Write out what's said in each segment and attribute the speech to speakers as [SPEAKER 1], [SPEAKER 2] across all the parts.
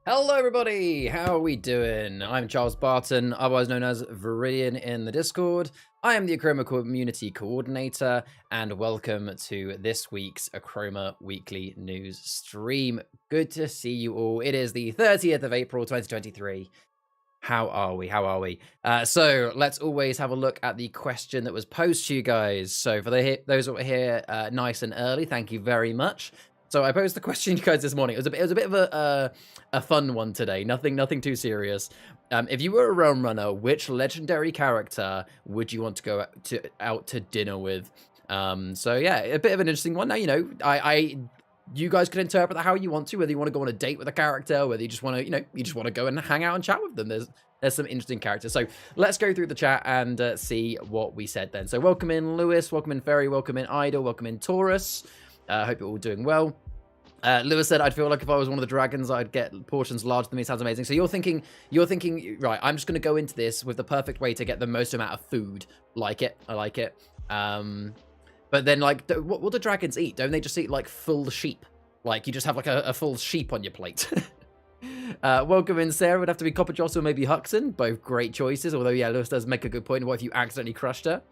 [SPEAKER 1] Hello everybody, how are we doing? I'm Charles Barton, otherwise known as Viridian in the Discord. I am the Achroma Community Coordinator, and welcome to this week's Achroma Weekly News stream. Good to see you all. It is the 30th of April, 2023. How are we? So let's always have a look at the question that was posed to you guys. So for those who are here nice and early, thank you very much. So I posed the question to you guys this morning. It was a bit of a fun one today. Nothing too serious. If you were a realm runner, which legendary character would you want to go out to dinner with? So yeah, a bit of an interesting one. Now you guys can interpret that how you want to, whether you want to go on a date with a character, whether you just want to, you just want to go and hang out and chat with them. There's some interesting characters. So let's go through the chat and see what we said then. So welcome in Lewis, welcome in Ferry, welcome in Idol, welcome in Taurus. Hope you're all doing well. Lewis said, I'd feel like if I was one of the dragons, I'd get portions larger than me. Sounds amazing. So you're thinking, right, I'm just going to go into this with the perfect way to get the most amount of food. I like it. But then, like, what do dragons eat? Don't they just eat, like, full sheep? Like, you just have, like, a full sheep on your plate. Welcome in, Sarah. Would have to be Copper Joss or maybe Huxon. Both great choices. Although, yeah, Lewis does make a good point. What if you accidentally crushed her?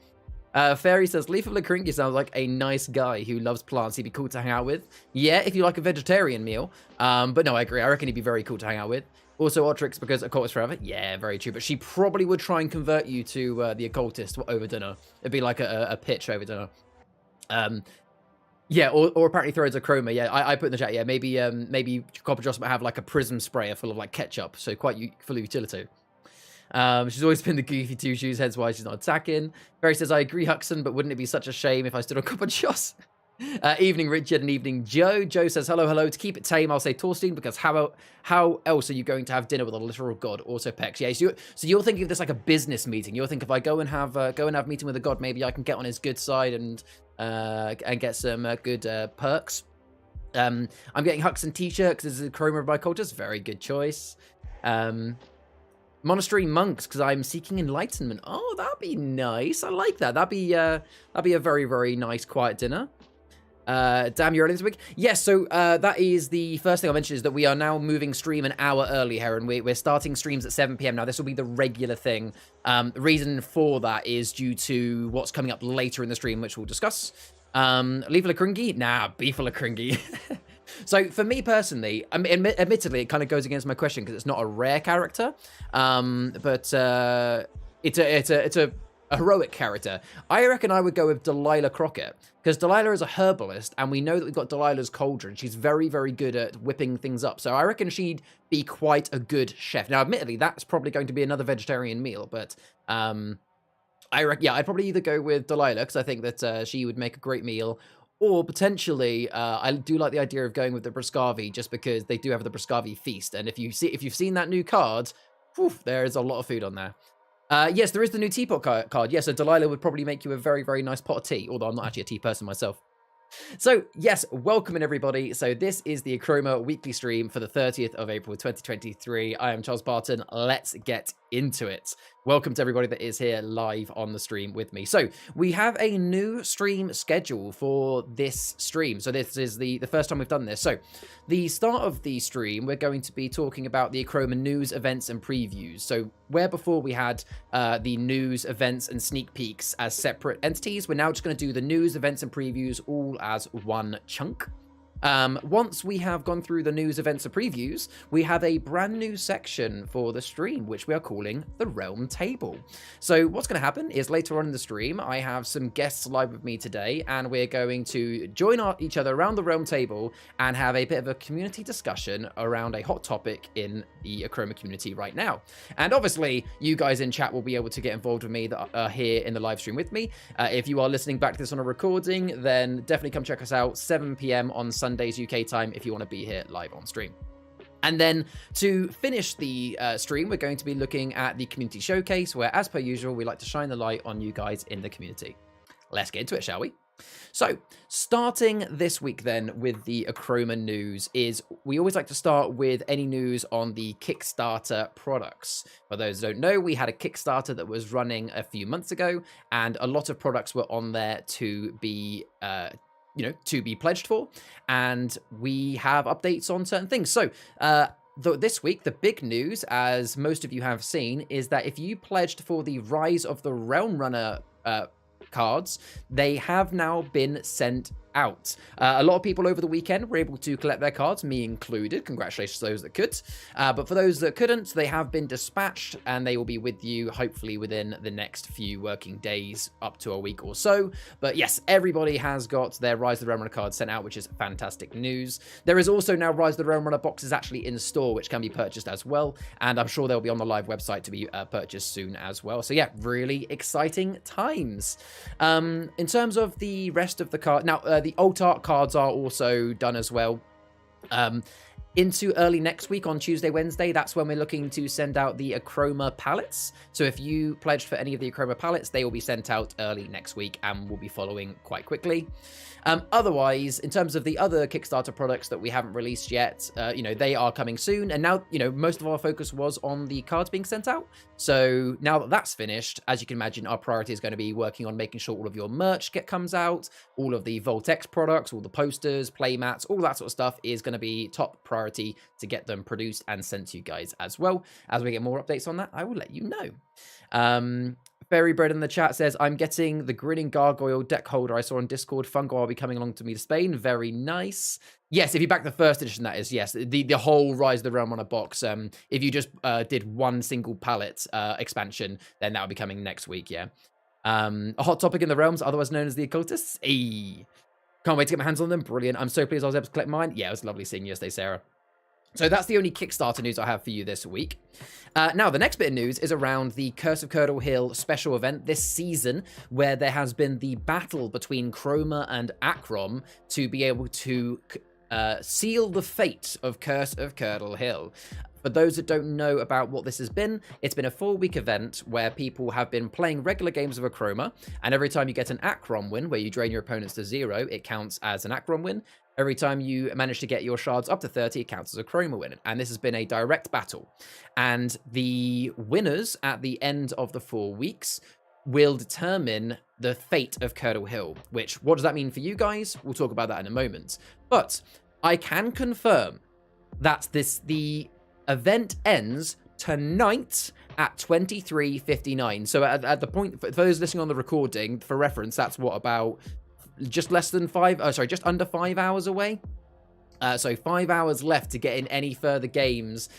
[SPEAKER 1] Fairy says, Leaf of Lacringi sounds like a nice guy who loves plants. He'd be cool to hang out with. Yeah, if you like a vegetarian meal. But no, I agree. I reckon he'd be very cool to hang out with. Also, Otrix, because occultist forever. Yeah, very true. But she probably would try and convert you to the occultist over dinner. It'd be like a pitch over dinner. Yeah, or apparently throws Achroma. Yeah, I put in the chat. Yeah, maybe Copper Joss might have like a prism sprayer full of like ketchup, so quite full of utility. She's always been the goofy two shoes, hence why she's not attacking. Barry says, I agree, Huxon, but wouldn't it be such a shame if I stood on Copper Joss? Evening, Richard, and evening, Joe. Joe says, hello. To keep it tame, I'll say Torstein, because how else are you going to have dinner with a literal god? Also Pex. Yeah, so you're thinking of this like a business meeting. You're thinking if I go and have meeting with a god, maybe I can get on his good side and get some good perks. I'm getting Huxon t-shirt because this is a Achroma by Cultures. Very good choice. Monastery monks, because I'm seeking enlightenment. Oh, that'd be nice. I like that. That'd be a very, very nice quiet dinner. Damn, you're early this week. Yes, so that is the first thing I mentioned, is that we are now moving stream an hour early here, and we're starting streams at 7 p.m. now. This will be the regular thing. The reason for that is due to what's coming up later in the stream, which we'll discuss. Leaf Lacringi? Nah, Beef Lacringi. So for me personally, admittedly, it kind of goes against my question because it's not a rare character, but it's a heroic character. I reckon I would go with Delilah Crockett, because Delilah is a herbalist, and we know that we've got Delilah's cauldron. She's very, very good at whipping things up, so I reckon she'd be quite a good chef. Now, admittedly, that's probably going to be another vegetarian meal, but I'd probably either go with Delilah, because I think that she would make a great meal, or potentially, I do like the idea of going with the Bruscavi, just because they do have the Bruscavi feast, and if you've seen that new card, whew, there is a lot of food on there. Yes, there is the new teapot card. Yes, so Delilah would probably make you a very, very nice pot of tea, although I'm not actually a tea person myself. So, yes, welcome in, everybody. So this is the Achroma weekly stream for the 30th of April, 2023. I am Charles Barton. Let's get into it. Welcome to everybody that is here live on the stream with me. So we have a new stream schedule for this stream. So this is the first time we've done this. So the start of the stream, we're going to be talking about the Achroma news, events, and previews. So where before we had the news, events, and sneak peeks as separate entities, we're now just going to do the news, events, and previews all as one chunk. Once we have gone through the news, events, and previews, we have a brand new section for the stream, which we are calling the Realm Table. So what's going to happen is later on in the stream, I have some guests live with me today, and we're going to join each other around the Realm Table and have a bit of a community discussion around a hot topic in the Achroma community right now. And obviously, you guys in chat will be able to get involved with me that are here in the live stream with me. If you are listening back to this on a recording, then definitely come check us out, 7 p.m. on Sundays UK time if you want to be here live on stream. And then to finish the stream, we're going to be looking at the community showcase, where as per usual, we like to shine the light on you guys in the community. Let's get into it, shall we? So, starting this week then with the Achroma news is we always like to start with any news on the Kickstarter products. For those who don't know, we had a Kickstarter that was running a few months ago, and a lot of products were on there to be to be pledged for, and we have updates on certain things. So this week, the big news, as most of you have seen, is that if you pledged for the Rise of the Realm Runner cards, they have now been sent out. A lot of people over the weekend were able to collect their cards, me included. Congratulations to those that could. But for those that couldn't, they have been dispatched, and they will be with you hopefully within the next few working days, up to a week or so. But yes, everybody has got their Rise of the Realm Runner cards sent out, which is fantastic news. There is also now Rise of the Realm Runner boxes actually in store, which can be purchased as well, and I'm sure they'll be on the live website to be purchased soon as well. So yeah, really exciting times. In terms of the rest of the card, now the alt art cards are also done as well. Into early next week on Tuesday, Wednesday, that's when we're looking to send out the Achroma palettes. So if you pledged for any of the Achroma palettes, they will be sent out early next week and will be following quite quickly. Otherwise, in terms of the other Kickstarter products that we haven't released yet, they are coming soon. And now, most of our focus was on the cards being sent out. So now that that's finished, as you can imagine, our priority is going to be working on making sure all of your merch comes out, all of the Voltex products, all the posters, playmats, all that sort of stuff is going to be top priority to get them produced and sent to you guys as well. As we get more updates on that, I will let you know. Fairy Bread in the chat says, I'm getting the Grinning Gargoyle deck holder I saw on Discord. Fungo will be coming along to me to Spain. Very nice. Yes, if you back the first edition, that is, yes. The whole Rise of the Realm Runner box. If you just did one single palette expansion, then that will be coming next week, yeah. A hot topic in the realms, otherwise known as the occultists. Hey. Can't wait to get my hands on them. Brilliant. I'm so pleased I was able to collect mine. Yeah, it was lovely seeing you yesterday, Sarah. So that's the only Kickstarter news I have for you this week. Now, the next bit of news is around the Curse of Curdle Hill special event this season, where there has been the battle between Achroma and Achroma to be able to seal the fate of Curse of Curdle Hill. For those that don't know about what this has been, it's been a 4-week event where people have been playing regular games of Achroma, and every time you get an Achroma win, where you drain your opponents to 0, it counts as an Achroma win. Every time you manage to get your shards up to 30, it counts as a Achroma win. And this has been a direct battle. And the winners at the end of the 4 weeks will determine the fate of Curdle Hill, which, what does that mean for you guys? We'll talk about that in a moment. But I can confirm that the event ends tonight at 23:59. So at the point, for those listening on the recording, for reference, that's what, about just under 5 hours away. So 5 hours left to get in any further games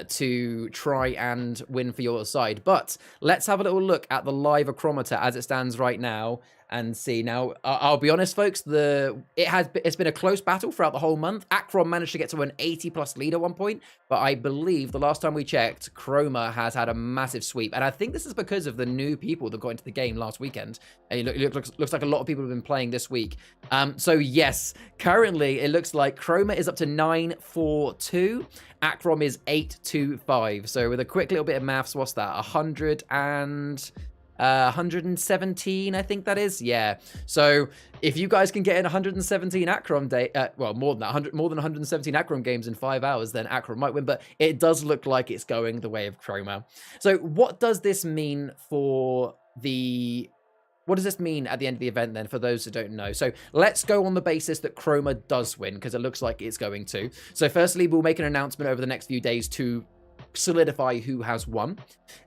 [SPEAKER 1] to try and win for your side. But let's have a little look at the live Achrometer as it stands right now and see. Now, I'll be honest, folks, it's been a close battle throughout the whole month. Achroma managed to get to an 80+ lead at one point, but I believe the last time we checked, Achroma has had a massive sweep. And I think this is because of the new people that got into the game last weekend. And it looks like a lot of people have been playing this week. So yes, currently it looks like Achroma is up to 942. Achroma is 825. So with a quick little bit of maths, what's that? 117, I think that is. Yeah. So if you guys can get in 117 Achroma more than 117 Achroma games in 5 hours, then Achroma might win. But it does look like it's going the way of Achroma. So what does this mean for what does this mean at the end of the event then, for those who don't know? So let's go on the basis that Achroma does win, because it looks like it's going to. So firstly, we'll make an announcement over the next few days to solidify who has won.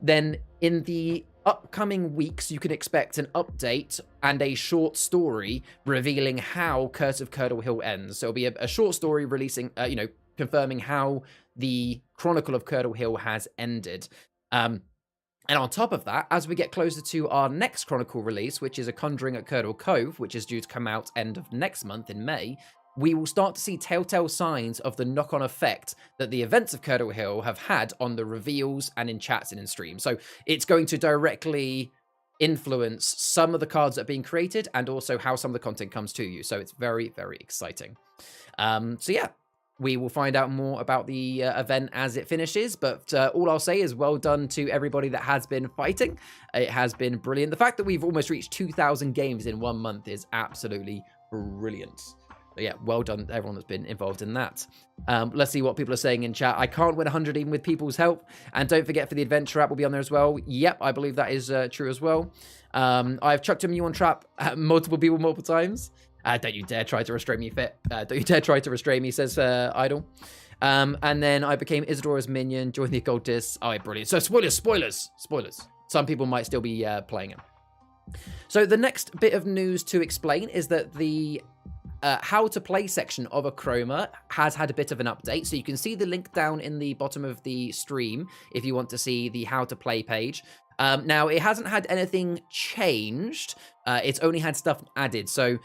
[SPEAKER 1] Then in the upcoming weeks, you can expect an update and a short story revealing how Curse of Curdle Hill ends. So it'll be a short story releasing, confirming how the Chronicle of Curdle Hill has ended. And on top of that, as we get closer to our next Chronicle release, which is A Conjuring at Curdle Cove, which is due to come out end of next month in May, we will start to see telltale signs of the knock-on effect that the events of Curdle Hill have had on the reveals and in chats and in streams. So it's going to directly influence some of the cards that are being created and also how some of the content comes to you. So it's very, very exciting. So yeah, we will find out more about the event as it finishes, but all I'll say is well done to everybody that has been fighting. It has been brilliant. The fact that we've almost reached 2,000 games in 1 month is absolutely brilliant. But yeah, well done to everyone that's been involved in that. Let's see what people are saying in chat. I can't win 100 even with people's help. And don't forget, for the adventure app will be on there as well. Yep, I believe that is true as well. I've chucked a Muon trap at multiple people multiple times. Don't you dare try to restrain me, Fit. Don't you dare try to restrain me, says Idol. And then I became Isadora's minion, joined the occultists. Oh, brilliant. So spoilers. Some people might still be playing it. So the next bit of news to explain is that the how to play section of Achroma has had a bit of an update. So you can see the link down in the bottom of the stream if you want to see the how to play page. Now, it hasn't had anything changed. It's only had stuff added. So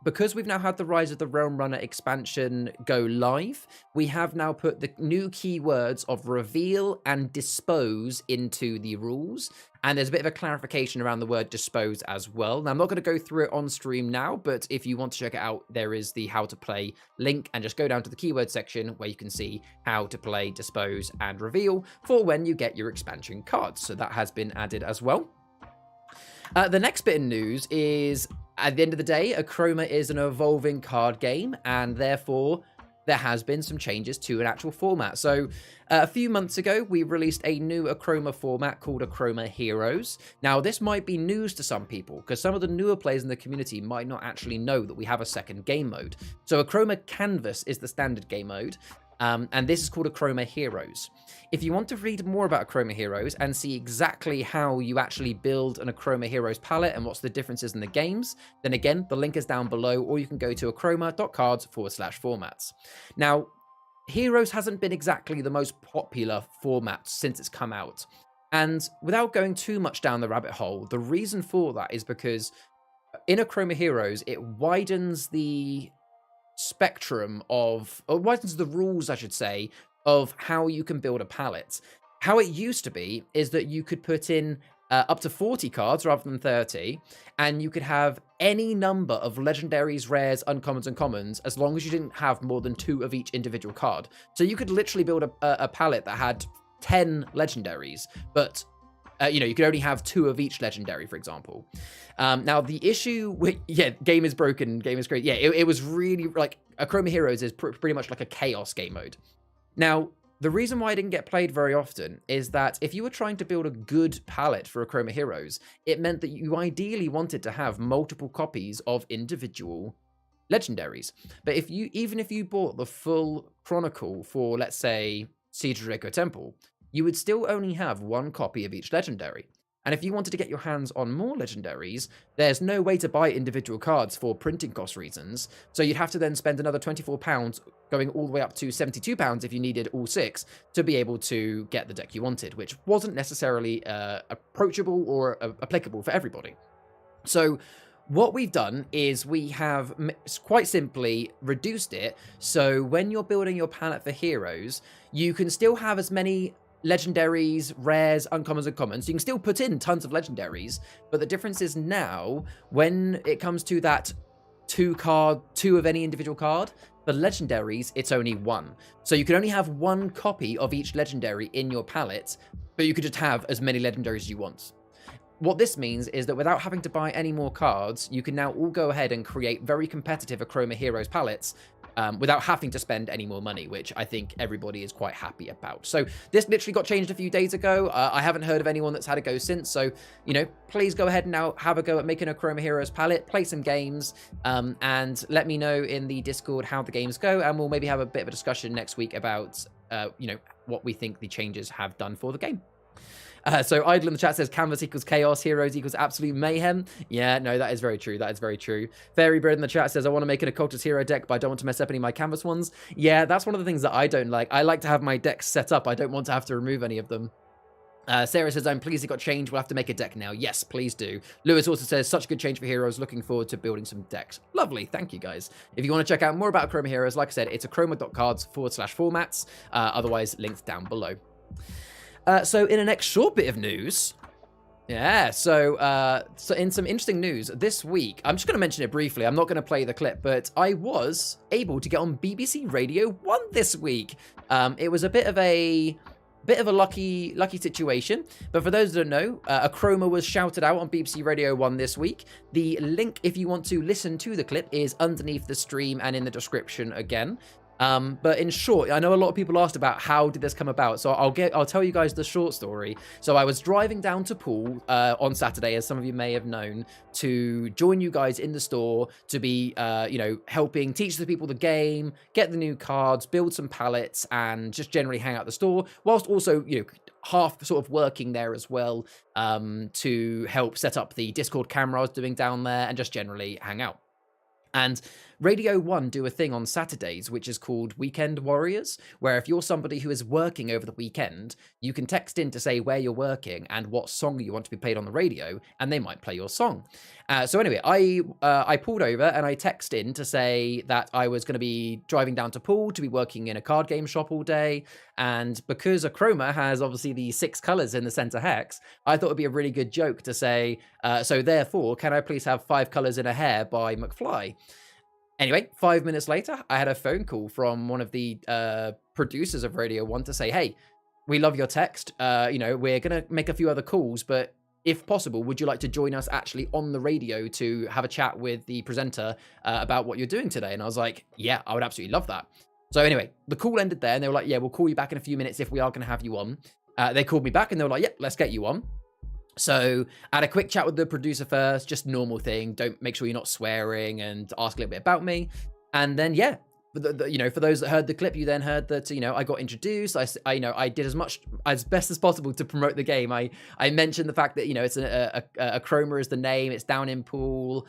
[SPEAKER 1] because we've now had the Rise of the Realm Runner expansion go live, we have now put the new keywords of reveal and dispose into the rules. And there's a bit of a clarification around the word dispose as well. Now, I'm not going to go through it on stream now, but if you want to check it out, there is the how to play link, and just go down to the keyword section where you can see how to play, dispose, and reveal for when you get your expansion cards. So that has been added as well. The next bit of news is, at the end of the day, Achroma is an evolving card game, and therefore there has been some changes to an actual format. So a few months ago, we released a new Achroma format called Achroma Heroes. Now, this might be news to some people, because some of the newer players in the community might not actually know that we have a second game mode. So Achroma Canvas is the standard game mode, and this is called Achroma Heroes. If you want to read more about Achroma Heroes and see exactly how you actually build an Achroma Heroes palette and what's the differences in the games, then again, the link is down below, or you can go to achroma.cards/formats. Now, Heroes hasn't been exactly the most popular format since it's come out. And without going too much down the rabbit hole, the reason for that is because in Achroma Heroes, it widens the spectrum of, or widens the rules, I should say, of how you can build a palette. How it used to be is that you could put in up to 40 cards rather than 30, and you could have any number of legendaries, rares, uncommons, and commons, as long as you didn't have more than 2 of each individual card. So you could literally build a palette that had 10 legendaries, but you could only have 2 of each legendary, for example. Now, the issue with, game is broken, game is great. Yeah, it was really, like, Achroma Heroes is pretty much like a chaos game mode. Now, the reason why it didn't get played very often is that if you were trying to build a good palette for Achroma Heroes, it meant that you ideally wanted to have multiple copies of individual legendaries. But even if you bought the full Chronicle for, let's say, Siege of Draco Temple, you would still only have 1 copy of each legendary. And if you wanted to get your hands on more legendaries, there's no way to buy individual cards for printing cost reasons, so you'd have to then spend another £24, going all the way up to £72 if you needed all 6, to be able to get the deck you wanted, which wasn't necessarily approachable or applicable for everybody. So what we've done is we have quite simply reduced it, so when you're building your palette for Heroes, you can still have as many legendaries, rares, uncommons, and commons. You can still put in tons of legendaries, but the difference is now, when it comes to that 2 of any individual card, for legendaries, it's only 1. So you can only have 1 copy of each legendary in your palette, but you could just have as many legendaries as you want. What this means is that without having to buy any more cards, you can now all go ahead and create very competitive Achroma Heroes palettes without having to spend any more money, which I think everybody is quite happy about. So this literally got changed a few days ago. I haven't heard of anyone that's had a go since, so, please go ahead and now have a go at making a Achroma Heroes palette, play some games, and let me know in the Discord how the games go, and we'll maybe have a bit of a discussion next week about, what we think the changes have done for the game. So Idle in the chat says Canvas equals chaos, Heroes equals absolute mayhem. Yeah, no, that is very true. That is very true. Fairy Bird in the chat says, I want to make an occultist hero deck, but I don't want to mess up any of my Canvas ones. Yeah, that's one of the things that I don't like. I like to have my decks set up. I don't want to have to remove any of them. Sarah says, I'm pleased it got changed. We'll have to make a deck now. Yes, please do. Lewis also says, such a good change for Heroes. Looking forward to building some decks. Lovely. Thank you, guys. If you want to check out more about Achroma Heroes, like I said, it's achroma.cards/formats. Otherwise, linked down below. So in the next short bit of news, so in some interesting news this week, I'm just going to mention it briefly. I'm not going to play the clip, but I was able to get on BBC Radio 1 this week. It was a bit of a lucky situation, but for those that don't know, Achroma was shouted out on BBC Radio 1 this week. The link, if you want to listen to the clip, is underneath the stream and in the description again. But in short, I know a lot of people asked about how did this come about, so I'll tell you guys the short story. So I was driving down to Poole on Saturday, as some of you may have known, to join you guys in the store to be, helping teach the people the game, get the new cards, build some pallets, and just generally hang out the store, whilst also, half sort of working there as well, to help set up the Discord camera I was doing down there and just generally hang out. And Radio 1 do a thing on Saturdays, which is called Weekend Warriors, where if you're somebody who is working over the weekend, you can text in to say where you're working and what song you want to be played on the radio, and they might play your song. So anyway, I pulled over and I texted in to say that I was going to be driving down to Poole to be working in a card game shop all day, and because Achroma has obviously the 6 colours in the centre hex, I thought it'd be a really good joke to say, so therefore, can I please have 5 colours in a hair by McFly? Anyway, 5 minutes later, I had a phone call from one of the producers of Radio 1 to say, hey, we love your text. We're going to make a few other calls, but if possible, would you like to join us actually on the radio to have a chat with the presenter about what you're doing today? And I was like, yeah, I would absolutely love that. So anyway, the call ended there, and they were like, yeah, we'll call you back in a few minutes if we are going to have you on. They called me back, and they were like, yeah, let's get you on. So I had a quick chat with the producer first, just normal thing. Don't make sure you're not swearing, and ask a little bit about me. And then, yeah, for those that heard the clip, you then heard that, I got introduced. I did as best as possible to promote the game. I mentioned the fact that, it's Achroma is the name. It's down in Poole.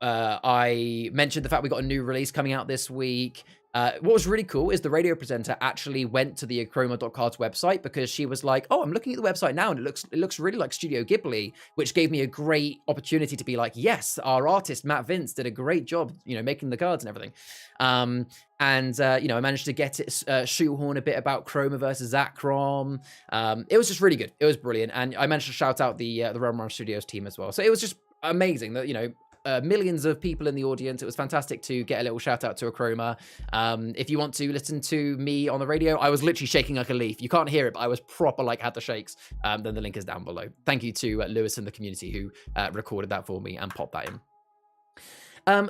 [SPEAKER 1] I mentioned the fact we got a new release coming out this week. What was really cool is the radio presenter actually went to the Achroma.cards website, because she was like, oh, I'm looking at the website now and it looks really like Studio Ghibli, which gave me a great opportunity to be like, yes, our artist Matt Vince did a great job, making the cards and everything. I managed to get it shoehorn a bit about Chroma versus Acrom. It was just really good. It was brilliant. And I managed to shout out the Realm Run Studios team as well. So it was just amazing that, millions of people in the audience. It was fantastic to get a little shout out to Achroma. If you want to listen to me on the radio, I was literally shaking like a leaf. You can't hear it, but I was proper had the shakes. Then the link is down below. Thank you to Lewis and the community who recorded that for me and popped that in.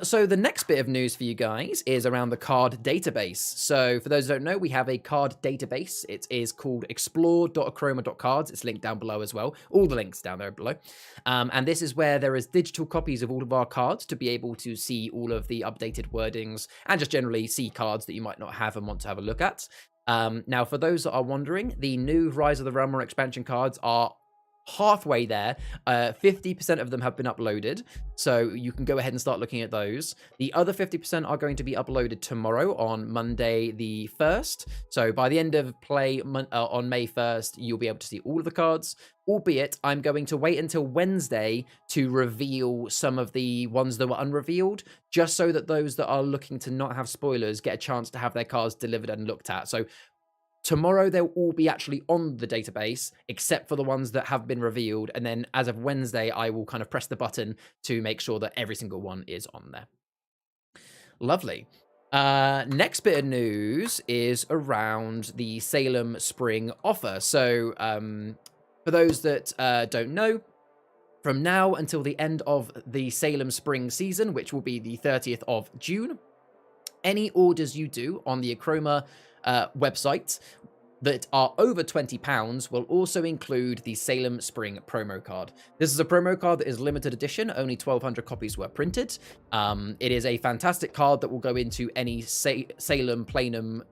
[SPEAKER 1] So the next bit of news for you guys is around the card database. So for those who don't know, we have a card database. It is called explore.achroma.cards. It's linked down below as well. All the links down there below. And this is where there is digital copies of all of our cards to be able to see all of the updated wordings and just generally see cards that you might not have and want to have a look at. Now, for those that are wondering, the new Rise of the Realm expansion cards are halfway there. 50% of them have been uploaded, so you can go ahead and start looking at those. The other 50% are going to be uploaded tomorrow on Monday the 1st. So by the end of play on May 1st, you'll be able to see all of the cards, albeit I'm going to wait until Wednesday to reveal some of the ones that were unrevealed, just so that those that are looking to not have spoilers get a chance to have their cards delivered and looked at. So tomorrow, they'll all be actually on the database, except for the ones that have been revealed. And then as of Wednesday, I will kind of press the button to make sure that every single one is on there. Lovely. Next bit of news is around the Salem Spring offer. So for those that don't know, from now until the end of the Salem Spring season, which will be the 30th of June, any orders you do on the Achroma website that are over £20 will also include the Salem Spring promo card. This is a promo card that is limited edition. Only 1,200 copies were printed. It is a fantastic card that will go into any Salem Planum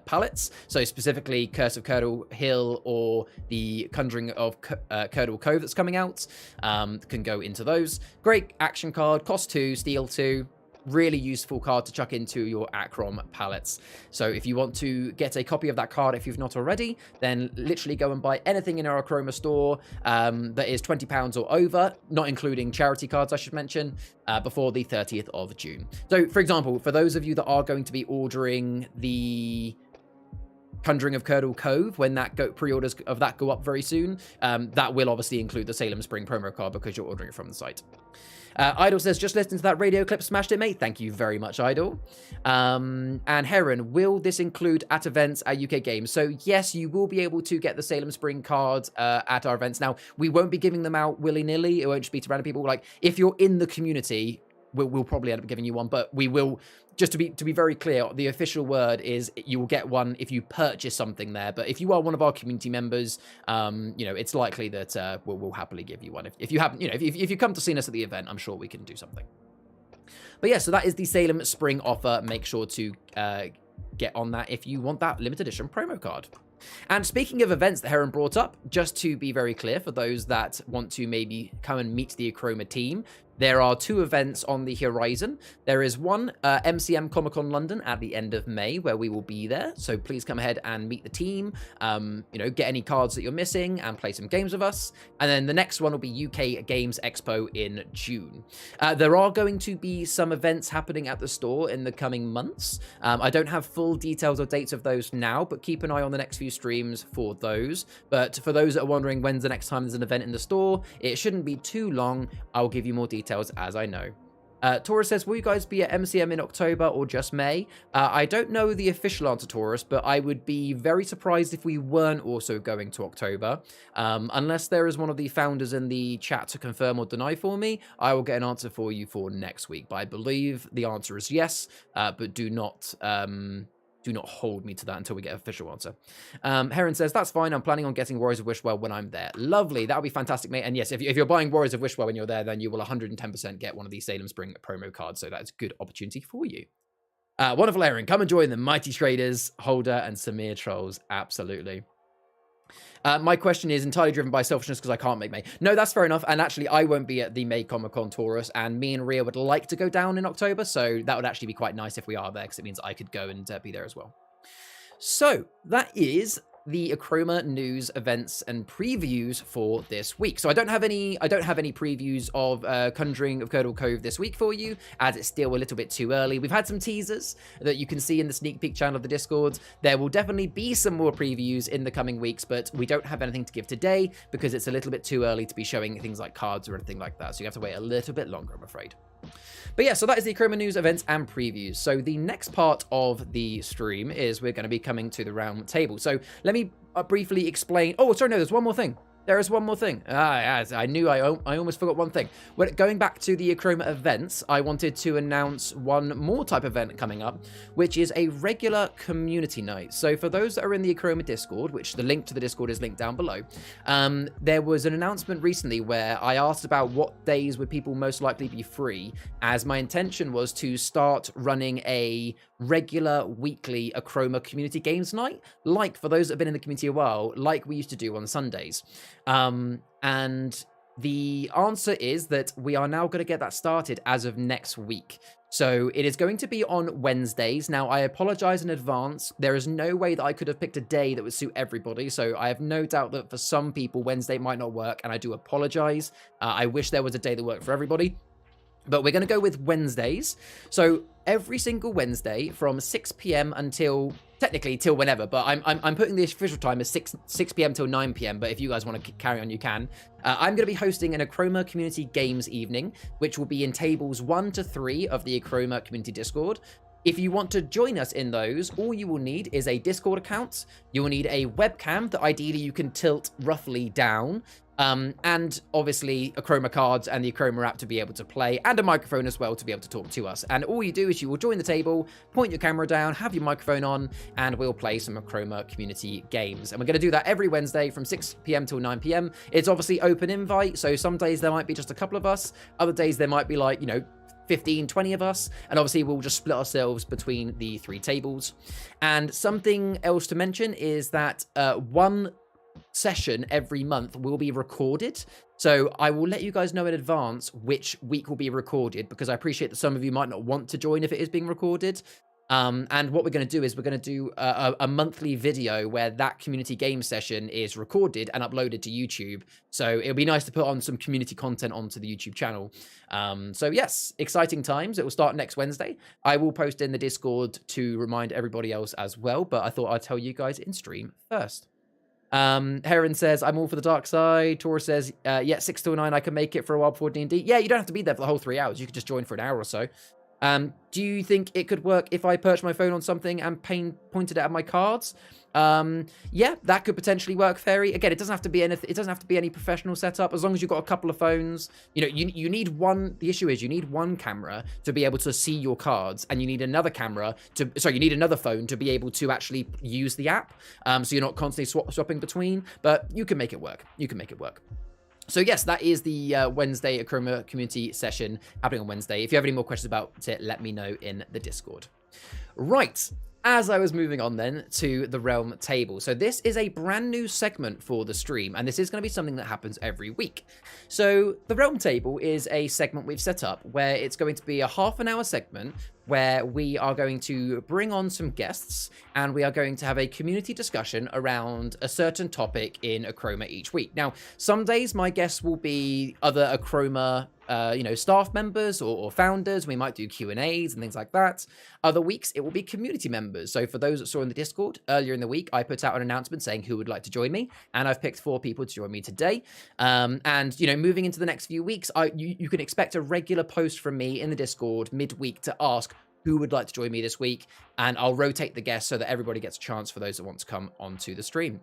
[SPEAKER 1] palettes. So specifically Curse of Curdle Hill or the Conjuring of Curdle Cove that's coming out can go into those. Great action card, cost 2, steal 2. Really useful card to chuck into your Acrom palettes. So if you want to get a copy of that card, if you've not already, then literally go and buy anything in our Achroma store that is £20 or over, not including charity cards, I should mention, before the 30th of June. So, for example, for those of you that are going to be ordering the Conjuring of Curdle Cove, when that pre-orders of that go up very soon, that will obviously include the Salem Spring promo card because you're ordering it from the site. Idol says, just listen to that radio clip, smashed it, mate. Thank you very much, Idol. And Heron, will this include at events at UK Games? So yes, you will be able to get the Salem Spring cards at our events. Now, we won't be giving them out willy-nilly. It won't just be to random people. Like, if you're in the community, we'll probably end up giving you one, but we will, just to be very clear, the official word is you will get one if you purchase something there. But if you are one of our community members, you know, it's likely that we'll happily give you one. If you haven't, you know, if you come to see us at the event, I'm sure we can do something. But yeah, so that is the Salem Spring offer. Make sure to get on that if you want that limited edition promo card. And speaking of events that Heron brought up, just to be very clear for those that want to maybe come and meet the Achroma team, there are 2 events on the horizon. There is one, MCM Comic Con London at the end of May, where we will be there. So please come ahead and meet the team, you know, get any cards that you're missing and play some games with us. And then the next one will be UK Games Expo in June. There are going to be some events happening at the store in the coming months. I don't have full details or dates of those now, but keep an eye on the next few streams for those. But for those that are wondering when's the next time there's an event in the store, it shouldn't be too long. I'll give you more details as I know. Taurus says, will you guys be at MCM in October or just May? I don't know the official answer, Taurus, but I would be very surprised if we weren't also going to October. Unless there is one of the founders in the chat to confirm or deny for me, I will get an answer for you for next week. But I believe the answer is yes, but do not hold me to that until we get an official answer. Heron says, that's fine. I'm planning on getting Warriors of Wishwell when I'm there. Lovely. That'll be fantastic, mate. And yes, if you're buying Warriors of Wishwell when you're there, then you will 110% get one of these Salem Spring promo cards. So that's a good opportunity for you. Wonderful, Aaron. Come and join the Mighty Traders, Holder, and Samir Trolls. Absolutely. My question is entirely driven by selfishness because I can't make May. No, that's fair enough. And actually, I won't be at the May Comic Con Taurus, and me and Rhea would like to go down in October. So that would actually be quite nice if we are there, because it means I could go and be there as well. So that is the Achroma news, events, and previews for this week. So I don't have any previews of Conjuring of Curdle Cove this week for you, as it's still a little bit too early. We've had some teasers that you can see in the sneak peek channel of the Discord. There will definitely be some more previews in the coming weeks, but we don't have anything to give today because it's a little bit too early to be showing things like cards or anything like that. So you have to wait a little bit longer, I'm afraid. But yeah, so that is the Achroma news, events, and previews. So the next part of the stream is we're going to be coming to the round table. So let me briefly explain. Oh, sorry, no, there's one more thing. There is one more thing. I knew I almost forgot one thing. When going back to the Achroma events, I wanted to announce one more type of event coming up, which is a regular community night. So for those that are in the Achroma Discord, which the link to the Discord is linked down below, there was an announcement recently where I asked about what days would people most likely be free, as my intention was to start running a regular weekly Achroma community games night, like for those that have been in the community a while, like we used to do on Sundays. And the answer is that we are now going to get that started as of next week. So it is going to be on Wednesdays. Now, I apologize in advance. There is no way that I could have picked a day that would suit everybody. So I have no doubt that for some people, Wednesday might not work, and I do apologize. I wish there was a day that worked for everybody. But we're going to go with Wednesdays. So every single Wednesday from 6 p.m. until, technically, till whenever. But I'm putting the official time as 6 p.m. till 9 p.m. But if you guys want to carry on, you can. I'm going to be hosting an Achroma Community Games evening, which will be in tables 1 to 3 of the Achroma Community Discord. If you want to join us in those, all you will need is a Discord account. You will need a webcam that ideally you can tilt roughly down. And obviously Achroma cards and the Achroma app to be able to play, and a microphone as well to be able to talk to us. And all you do is you will join the table, point your camera down, have your microphone on, and we'll play some Achroma community games. And we're going to do that every Wednesday from 6 p.m. till 9 p.m. It's obviously open invite, so some days there might be just a couple of us, other days there might be like, 15, 20 of us, and obviously we'll just split ourselves between the 3 tables. And something else to mention is that one session every month will be recorded, so I will let you guys know in advance which week will be recorded, because I appreciate that some of you might not want to join if it is being recorded. And what we're going to do is we're going to do a monthly video where that community game session is recorded and uploaded to YouTube. So it'll be nice to put on some community content onto the YouTube channel. So yes, exciting times. It will start next Wednesday. I will post in the Discord to remind everybody else as well, but I thought I'd tell you guys in stream first. Heron says, I'm all for the dark side. Taurus says, yeah, 6 till 9, I can make it for a while before D&D. Yeah, you don't have to be there for the whole 3 hours. You could just join for an hour or so. Do you think it could work if I perched my phone on something and pointed it at my cards? Yeah, that could potentially work, Fairy. Again, it doesn't have to be anything. It doesn't have to be any professional setup. As long as you've got a couple of phones, you know, you need one. The issue is you need one camera to be able to see your cards, and you need another camera to. Sorry, you need another phone to be able to actually use the app. So you're not constantly swapping between. But you can make it work. You can make it work. So yes, that is the Wednesday Achroma community session happening on Wednesday. If you have any more questions about it, let me know in the Discord. Right. As I was moving on then to the Realm table. So this is a brand new segment for the stream, and this is going to be something that happens every week. So the Realm table is a segment we've set up where it's going to be a half-an-hour segment where we are going to bring on some guests and we are going to have a community discussion around a certain topic in Achroma each week. Now, some days my guests will be other Achroma staff members or founders. We might do Q&As and things like that. Other weeks, it will be community members. So for those that saw in the Discord earlier in the week, I put out an announcement saying who would like to join me, and I've picked 4 people to join me today. And, you know, moving into the next few weeks, you can expect a regular post from me in the Discord midweek to ask who would like to join me this week, and I'll rotate the guests so that everybody gets a chance for those that want to come onto the stream.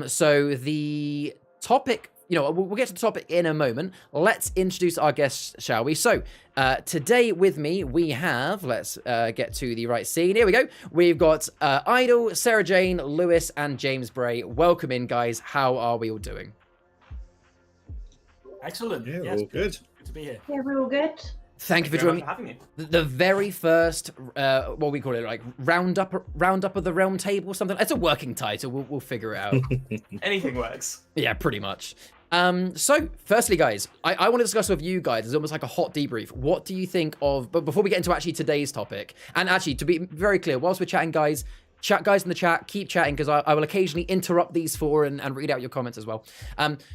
[SPEAKER 1] So the topic, you know, we'll get to the topic in a moment. Let's introduce our guests, shall we? So today with me, we have, let's get to the right scene. Here we go. We've got Idol, Sarah Jane, Lewis, and James Bray. Welcome in, guys. How are we all doing?
[SPEAKER 2] Excellent.
[SPEAKER 3] Yeah,
[SPEAKER 2] yes,
[SPEAKER 3] all good.
[SPEAKER 2] Good to be here.
[SPEAKER 4] Yeah, we're all good.
[SPEAKER 1] Thank you for joining me.
[SPEAKER 2] Having me.
[SPEAKER 1] The very first, what we call it, like roundup of the Realm table, something. It's a working title. We'll figure it out.
[SPEAKER 5] Anything works.
[SPEAKER 1] Yeah, pretty much. So firstly, guys, I want to discuss with you guys. It's almost like a hot debrief. What do you think of? But before we get into actually today's topic, and actually to be very clear, whilst we're chatting, guys in the chat, keep chatting because I will occasionally interrupt these 4 and read out your comments as well.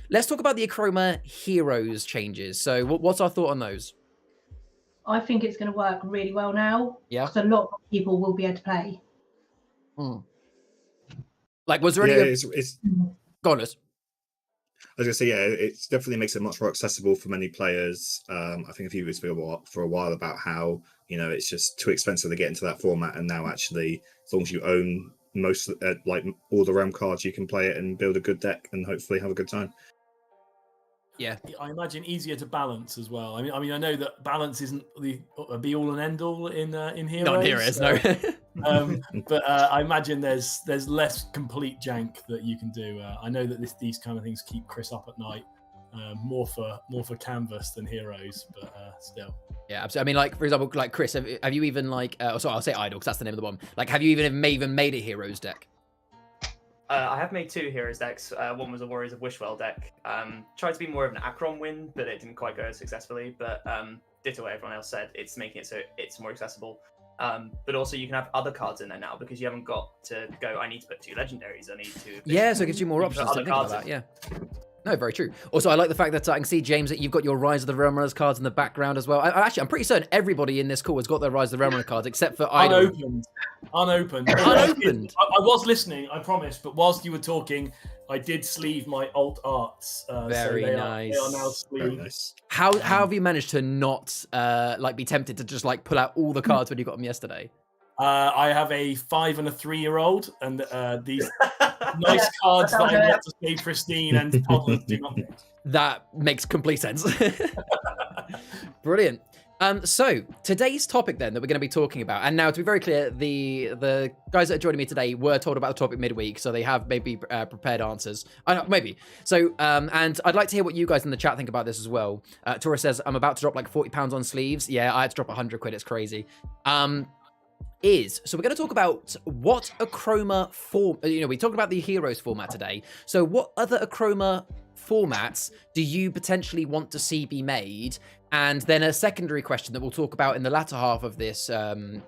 [SPEAKER 1] Let's talk about the Achroma Heroes changes. So what's our thought on those?
[SPEAKER 4] I think it's going to work really well now.
[SPEAKER 1] Yeah.
[SPEAKER 4] Because a lot of people will be able to play.
[SPEAKER 1] Like, was there any?
[SPEAKER 3] It's
[SPEAKER 1] Go on, Liz.
[SPEAKER 3] I was gonna say, yeah, it definitely makes it much more accessible for many players. I think a few years for a while about how, you know, it's just too expensive to get into that format, and now actually, as long as you own most like all the Realm cards, you can play it and build a good deck and hopefully have a good time.
[SPEAKER 1] Yeah,
[SPEAKER 2] I imagine easier to balance as well. I mean, I know that balance isn't the be all and end all in Heroes.
[SPEAKER 1] Not in Heroes, no.
[SPEAKER 2] But I imagine there's less complete jank that you can do. I know that these kind of things keep Chris up at night, more for Canvas than Heroes, but still.
[SPEAKER 1] Yeah, absolutely. I mean, like for example, like Chris, have you even like? Sorry, I'll say Idol because that's the name of the bomb. Like, have you even made a Heroes deck?
[SPEAKER 5] I have made 2 Heroes decks. One was a Warriors of Wishwell deck. Tried to be more of an Achroma win, but it didn't quite go as successfully. But ditto what everyone else said. It's making it so it's more accessible. But also you can have other cards in there now because you haven't got to go, I need to put 2 legendaries. I need to...
[SPEAKER 1] Yeah, so it gives you more options to think about that, yeah. No, very true. Also, I like the fact that I can see, James, that you've got your Rise of the Realm Runners cards in the background as well. I'm pretty certain everybody in this call has got their Rise of the Realm Runner cards, except for Idol.
[SPEAKER 2] Unopened.
[SPEAKER 1] Unopened.
[SPEAKER 2] I was listening, I promise, but whilst you were talking, I did sleeve my alt arts.
[SPEAKER 1] Very
[SPEAKER 2] so
[SPEAKER 1] nice.
[SPEAKER 2] They are now sleeved.
[SPEAKER 3] Very nice.
[SPEAKER 1] How have you managed to not like be tempted to just like pull out all the cards when you got them yesterday?
[SPEAKER 2] I have a 5 and a 3-year-old, and these nice cards that I want to stay pristine and toddlers do not get.
[SPEAKER 1] That makes complete sense. Brilliant. So today's topic then that we're going to be talking about, and now to be very clear, the guys that are joining me today were told about the topic midweek, so they have maybe prepared answers. Maybe. So, and I'd like to hear what you guys in the chat think about this as well. Tora says, I'm about to drop like £40 on sleeves. Yeah, I had to drop 100 quid. It's crazy. So we're going to talk about what Achroma form. We talked about the Heroes format today. So what other Achroma formats do you potentially want to see be made? And then a secondary question that we'll talk about in the latter half of this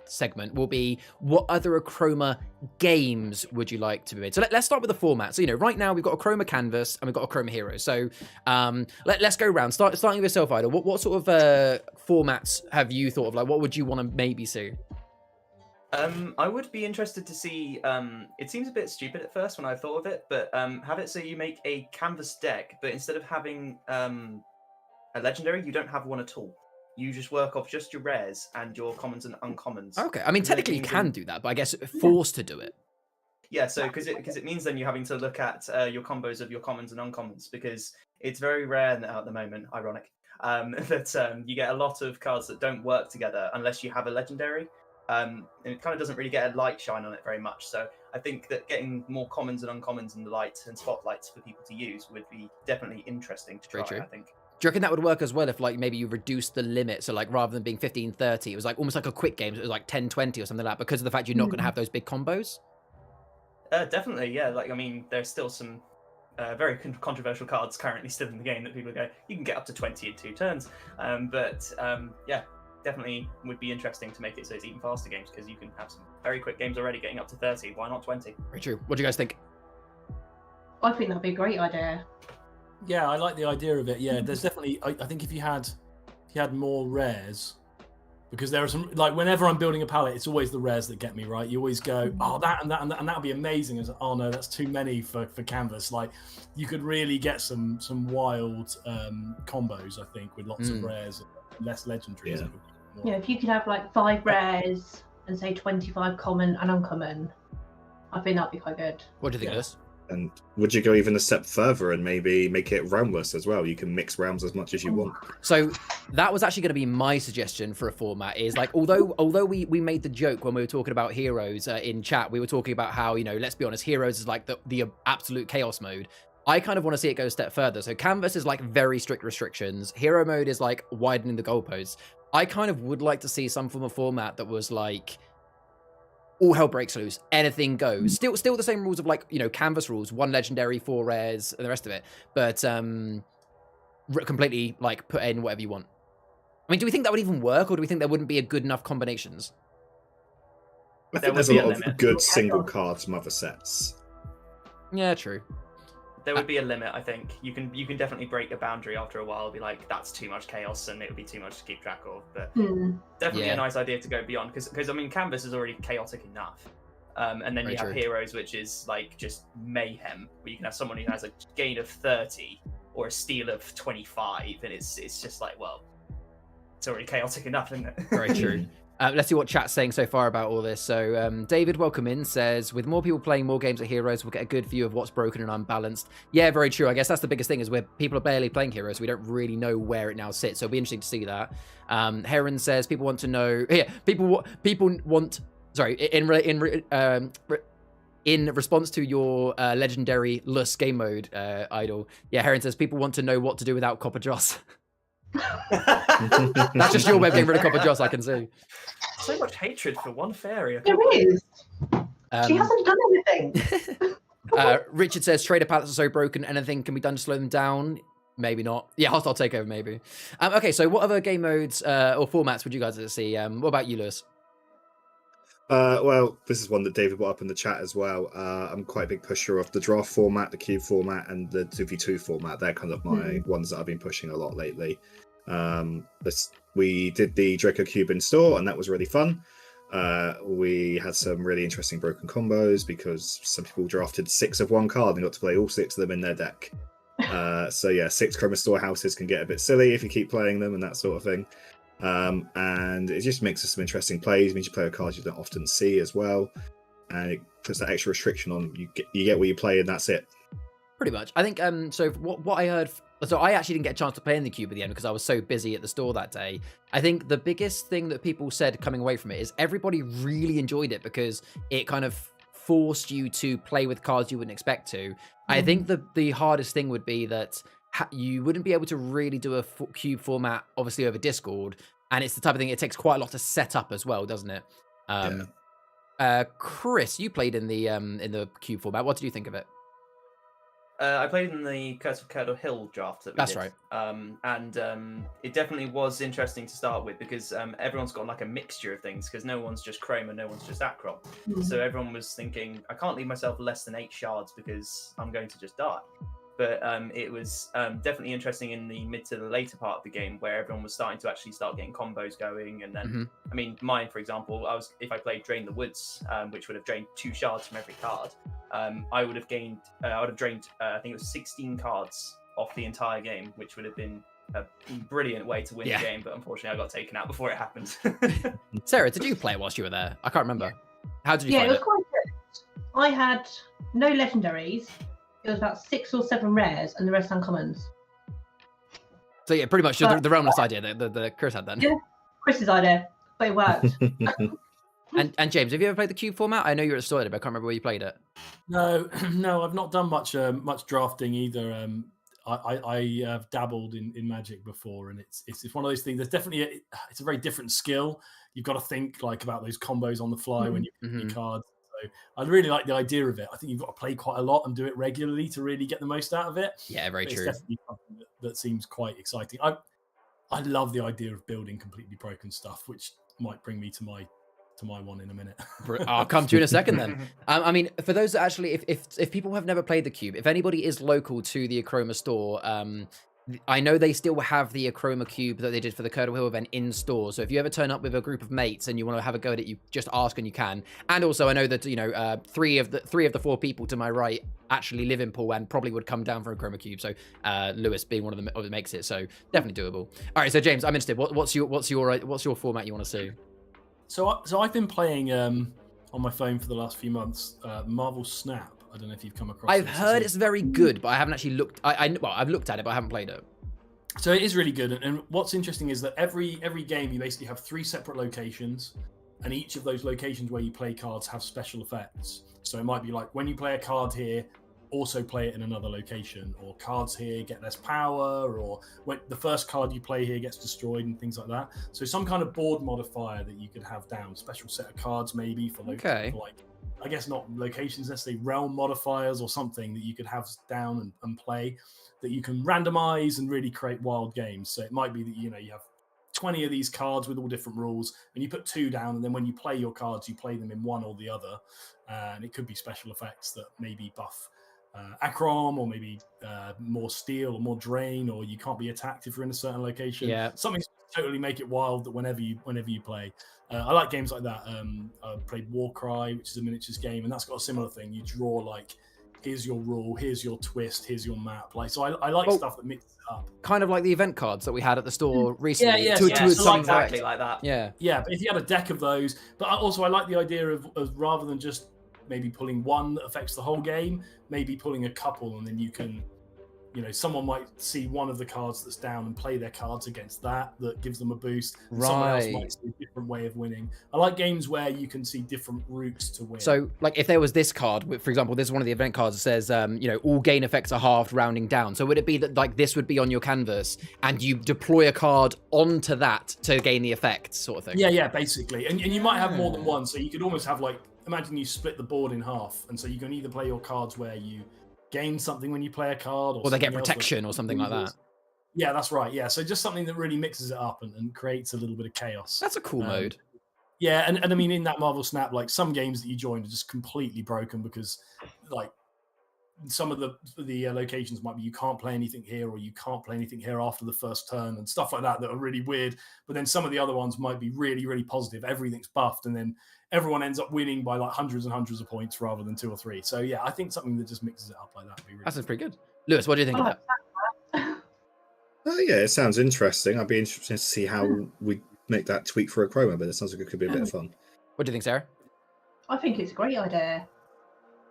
[SPEAKER 1] segment will be, what other Achroma games would you like to be made? So let's start with the format. So, right now we've got Achroma Canvas and we've got Achroma Heroes. So let's go around. Starting with yourself, Idol. What sort of formats have you thought of? Like, what would you want to maybe see?
[SPEAKER 5] I would be interested to see, it seems a bit stupid at first when I thought of it, but have it so you make a canvas deck, but instead of having a legendary, you don't have one at all. you just work off just your rares and your commons and uncommons.
[SPEAKER 1] Okay, I mean,
[SPEAKER 5] Because then it
[SPEAKER 1] technically you
[SPEAKER 5] means
[SPEAKER 1] can do that, but I guess forced to do it.
[SPEAKER 5] Yeah, so because it means then you're having to look at your combos of your commons and uncommons, because it's very rare now at the moment, ironic, that you get a lot of cards that don't work together unless you have a legendary. And it kind of doesn't really get a light shine on it very much. So I think that getting more commons and uncommons in the light and spotlights for people to use would be definitely interesting to try,
[SPEAKER 1] Very true.
[SPEAKER 5] I think.
[SPEAKER 1] Do you reckon that would work as well if, like, maybe you reduce the limit? So, like, rather than being 15-30, it was like almost like a quick game. So it was like 10-20 or something like that, because of the fact you're not going to have those big combos.
[SPEAKER 5] Definitely, yeah. Like, I mean, there's still some very controversial cards currently still in the game that people go, you can get up to 20 in 2 turns. Yeah, definitely would be interesting to make it so it's even faster games, because you can have some very quick games already getting up to 30. Why not 20?
[SPEAKER 1] Very true. What do you guys think?
[SPEAKER 4] I think that'd be a great idea.
[SPEAKER 2] Yeah, I like the idea of it. Yeah, there's definitely. I think if you had more rares, because there are some, like, whenever I'm building a palette, it's always the rares that get me, right. You always go, oh, that and that and that, and that'd be amazing. It's like, oh no, that's too many for canvas. Like, you could really get some wild combos, I think, with lots of rares and less legendaries.
[SPEAKER 3] Yeah.
[SPEAKER 4] Yeah, if you could have like 5 rares and say 25 common and uncommon, I think that'd be quite good.
[SPEAKER 1] What do you think of this?
[SPEAKER 3] And would you go even a step further and maybe make it realmless as well? You can mix realms as much as you want.
[SPEAKER 1] So that was actually going to be my suggestion for a format, is like, although we made the joke when we were talking about Heroes in chat, we were talking about how, you know, let's be honest, Heroes is like the absolute chaos mode. I kind of want to see it go a step further. So Canvas is like very strict restrictions. Hero mode is like widening the goalposts. I kind of would like to see some form of format that was like, all hell breaks loose, anything goes. Still the same rules of, like, you know, Canvas rules, 1 legendary, 4 rares, and the rest of it. But completely, like, put in whatever you want. I mean, do we think that would even work, or do we think there wouldn't be a good enough combinations?
[SPEAKER 3] I think there's a lot of good single cards from other sets.
[SPEAKER 1] Yeah, true.
[SPEAKER 5] There would be a limit, I think. You can definitely break a boundary after a while, be like, that's too much chaos, and it would be too much to keep track of. But definitely a nice idea to go beyond, because I mean, Canvas is already chaotic enough. And then you have Heroes, which is like just mayhem, where you can have someone who has a gain of 30 or a steal of 25, and it's just like, well, it's already chaotic enough, isn't it?
[SPEAKER 1] Very true. Let's see what chat's saying so far about all this. So David, welcome in, says, with more people playing more games at Heroes, we'll get a good view of what's broken and unbalanced. Yeah, very true. I guess that's the biggest thing, is where people are barely playing Heroes. We don't really know where it now sits. So it'll be interesting to see that. Heron says, people want to know... Yeah, people want... Sorry, in response to your legendary Lus game mode, Idol. Yeah, Heron says, people want to know what to do without Copper Joss. That's just your way of getting rid of Copper Joss, I can see.
[SPEAKER 5] So much hatred for one fairy.
[SPEAKER 4] There is. She hasn't done anything.
[SPEAKER 1] Richard says, trader palettes are so broken, anything can be done to slow them down? Maybe not. Yeah, hostile takeover, maybe. Okay, so what other game modes or formats would you guys like to see? What about you, Lewis?
[SPEAKER 3] Well, this is one that David brought up in the chat as well. I'm quite a big pusher of the draft format, the cube format, and the 2v2 format. They're kind of my ones that I've been pushing a lot lately. We did the Draco Cube in store, and that was really fun. We had some really interesting broken combos, because some people drafted 6 of one card and got to play all 6 of them in their deck. So yeah, 6 Chroma storehouses can get a bit silly if you keep playing them and that sort of thing. And it just makes some interesting plays. It means you play a card you don't often see as well, and it puts that extra restriction on you get what you play, and that's it.
[SPEAKER 1] Pretty much. I think so what I heard, so I actually didn't get a chance to play in the cube at the end because I was so busy at the store that day. I think the biggest thing that people said coming away from it is everybody really enjoyed it, because it kind of forced you to play with cards you wouldn't expect to. I think the hardest thing would be that you wouldn't be able to really do a cube format, obviously, over Discord, and it's the type of thing, it takes quite a lot to set up as well, doesn't it? Chris, you played in the cube format. What did you think of it?
[SPEAKER 5] I played in the Curse of Curdle Hill draft that we did.
[SPEAKER 1] Right.
[SPEAKER 5] And it definitely was interesting to start with, because everyone's got like a mixture of things, because no one's just Chroma, no one's just Achroma. So everyone was thinking, I can't leave myself less than 8 shards because I'm going to just die. But it was definitely interesting in the mid to the later part of the game, where everyone was starting to actually start getting combos going. And then, I mean, mine, for example, if I played Drain the Woods, which would have drained 2 shards from every card, I would have drained, I think it was 16 cards off the entire game, which would have been a brilliant way to win
[SPEAKER 1] Yeah.
[SPEAKER 5] the game, but unfortunately I got taken out before it happened.
[SPEAKER 1] Sarah, did you play whilst you were there? I can't remember. How did you
[SPEAKER 4] Yeah,
[SPEAKER 1] find
[SPEAKER 4] it was
[SPEAKER 1] it?
[SPEAKER 4] quite good. I had no legendaries. It was about 6 or 7 rares and the rest uncommons.
[SPEAKER 1] So yeah, pretty much the realmless idea that the Chris had then.
[SPEAKER 4] Yeah. Chris's idea, but it worked.
[SPEAKER 1] And James, have you ever played the cube format? I know you're at Stoiler, but I can't remember where you played it.
[SPEAKER 2] No, I've not done much drafting either. I have dabbled in Magic before, and it's one of those things. There's definitely it's a very different skill. You've got to think like about those combos on the fly when you pick your cards. So I really like the idea of it. I think you've got to play quite a lot and do it regularly to really get the most out of it.
[SPEAKER 1] Yeah, very
[SPEAKER 2] But
[SPEAKER 1] true.
[SPEAKER 2] It's definitely something that seems quite exciting. I love the idea of building completely broken stuff, which might bring me to my one in a minute.
[SPEAKER 1] I'll come to you in a second then. I mean, for those that actually, if people have never played the cube, if anybody is local to the Achroma store, I know they still have the Achroma cube that they did for the Curdle Hill event in store. So if you ever turn up with a group of mates and you want to have a go at it, you just ask and you can. And also, I know that three of the 4 people to my right actually live in Poole and probably would come down for a Achroma cube. So Lewis being one of them that makes it, so definitely doable. All right, so James, I'm interested. What's your format you want to see?
[SPEAKER 2] So I've been playing on my phone for the last few months. Marvel Snap. I don't know if you've come across.
[SPEAKER 1] I've heard it's very good, but I haven't actually looked. I've looked at it, but I haven't played it.
[SPEAKER 2] So it is really good. And what's interesting is that every game you basically have 3 separate locations, and each of those locations where you play cards have special effects. So it might be like when you play a card here, also play it in another location, or cards here get less power, or when the first card you play here gets destroyed and things like that. So some kind of board modifier that you could have down, special set of cards maybe for like, I guess not locations necessarily, realm modifiers or something that you could have down and play that you can randomize and really create wild games. So it might be that you have 20 of these cards with all different rules, and you put 2 down, and then when you play your cards, you play them in one or the other, and it could be special effects that maybe buff Achrom, or maybe more steel or more drain, or you can't be attacked if you're in a certain location.
[SPEAKER 1] Yeah,
[SPEAKER 2] something to totally make it wild that whenever you play. I like games like that. I played Warcry, which is a miniatures game, and that's got a similar thing. You draw like, here's your rule, here's your twist, here's your map. Like, so I like stuff that mixes it up.
[SPEAKER 1] Kind of like the event cards that we had at the store recently.
[SPEAKER 2] Yeah,
[SPEAKER 5] exactly like that.
[SPEAKER 1] Yeah.
[SPEAKER 2] But if you had a deck of those, but also I like the idea of rather than just maybe pulling one that affects the whole game, maybe pulling a couple, and then you can, someone might see one of the cards that's down and play their cards against that gives them a boost.
[SPEAKER 1] Right.
[SPEAKER 2] Someone else might see a different way of winning. I like games where you can see different routes to win.
[SPEAKER 1] So, like, if there was this card, for example, this is one of the event cards that says, all gain effects are halved, rounding down. So would it be that, like, this would be on your canvas and you deploy a card onto that to gain the effect, sort of thing?
[SPEAKER 2] Yeah, basically. And you might have more than one. So you could almost have, like, imagine you split the board in half. And so you can either play your cards where you gain something when you play a card,
[SPEAKER 1] or they get protection or something like that.
[SPEAKER 2] Yeah, that's right. Yeah, so just something that really mixes it up and creates a little bit of chaos.
[SPEAKER 1] That's a cool mode.
[SPEAKER 2] Yeah, and I mean, in that Marvel Snap, like, some games that you join are just completely broken because, like, some of the locations might be you can't play anything here, or you can't play anything here after the first turn, and stuff like that are really weird. But then some of the other ones might be really, really positive. Everything's buffed, and then everyone ends up winning by like hundreds and hundreds of points rather than 2 or 3. So yeah, I think something that just mixes it up like that would be really
[SPEAKER 1] That sounds pretty good. Lewis, what do you think of that?
[SPEAKER 3] Oh yeah, it sounds interesting. I'd be interested to see how we make that tweak for Achroma, but it sounds like it could be a bit of fun.
[SPEAKER 1] What do you think, Sarah?
[SPEAKER 4] I think it's a great idea.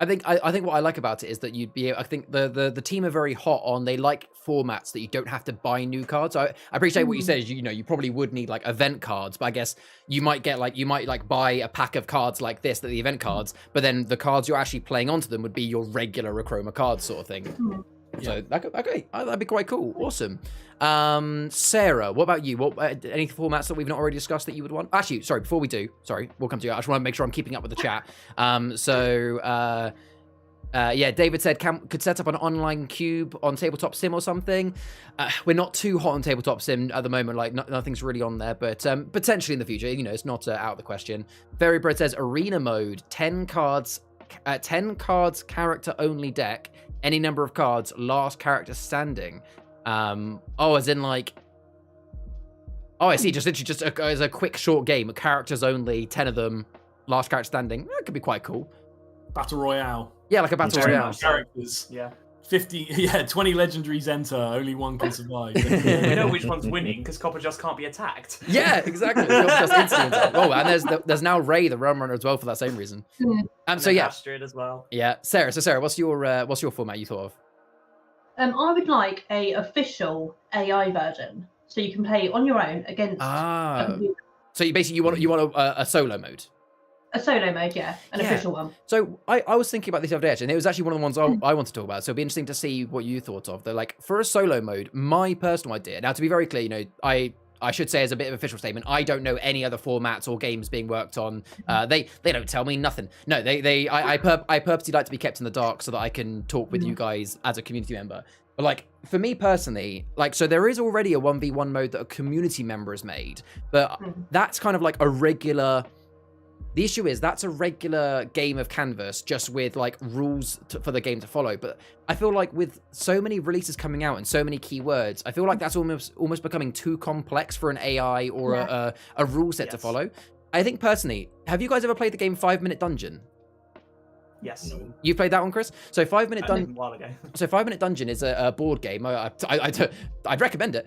[SPEAKER 1] I think what I like about it is that you'd be. I think the team are very hot on. They like formats that you don't have to buy new cards. So I appreciate what you said. You probably would need like event cards, but I guess you might buy a pack of cards like this, that the event cards, but then the cards you're actually playing onto them would be your regular Achroma cards, sort of thing. So that'd be quite cool. Awesome. Sarah, what about you? What any formats that we've not already discussed that you would want? Actually, sorry, before we do, we'll come to you. I just want to make sure I'm keeping up with the chat. David said could set up an online cube on Tabletop Sim or something. We're not too hot on Tabletop Sim at the moment, like nothing's really on there, but potentially in the future, it's not out of the question. Very Bread says arena mode, 10 cards character only deck, any number of cards, last character standing. As in like, I see, just literally as a quick short game, characters only, 10 of them, last character standing. That could be quite cool.
[SPEAKER 2] Battle Royale.
[SPEAKER 1] Yeah, like a Battle Royale.
[SPEAKER 2] Characters.
[SPEAKER 5] Yeah.
[SPEAKER 2] 50, 20 legendaries enter, only one can survive.
[SPEAKER 5] We know which one's winning because Copper just can't be attacked.
[SPEAKER 1] Yeah, exactly. Just instantly. Oh, and there's now Ray, the Realm Runner, as well for that same reason. So yeah,
[SPEAKER 5] Astrid as well.
[SPEAKER 1] yeah. Sarah, what's your format you thought of?
[SPEAKER 4] I would like a official AI version, so you can play on your own against a computer.
[SPEAKER 1] So you want a solo mode.
[SPEAKER 4] A solo mode, yeah, an official one.
[SPEAKER 1] So I was thinking about this the other day, actually, and it was actually one of the ones I want to talk about. So it'd be interesting to see what you thought of. They're like, for a solo mode, my personal idea. Now, to be very clear, I should say as a bit of an official statement, I don't know any other formats or games being worked on. They don't tell me nothing. No, I purposely like to be kept in the dark so that I can talk with you guys as a community member. But like, for me personally, like, so there is already a 1v1 mode that a community member has made, but that's kind of like a regular. The issue is that's a regular game of Canvas, just with like rules for the game to follow. But I feel like with so many releases coming out and so many keywords, I feel like that's almost becoming too complex for an AI or a rule set to follow. I think personally, have you guys ever played the game 5 Minute Dungeon?
[SPEAKER 5] Yes.
[SPEAKER 3] No.
[SPEAKER 1] You played that one, Chris? So 5 Minute Dungeon.
[SPEAKER 5] A while ago.
[SPEAKER 1] So 5 Minute Dungeon is a board game. I'd recommend it.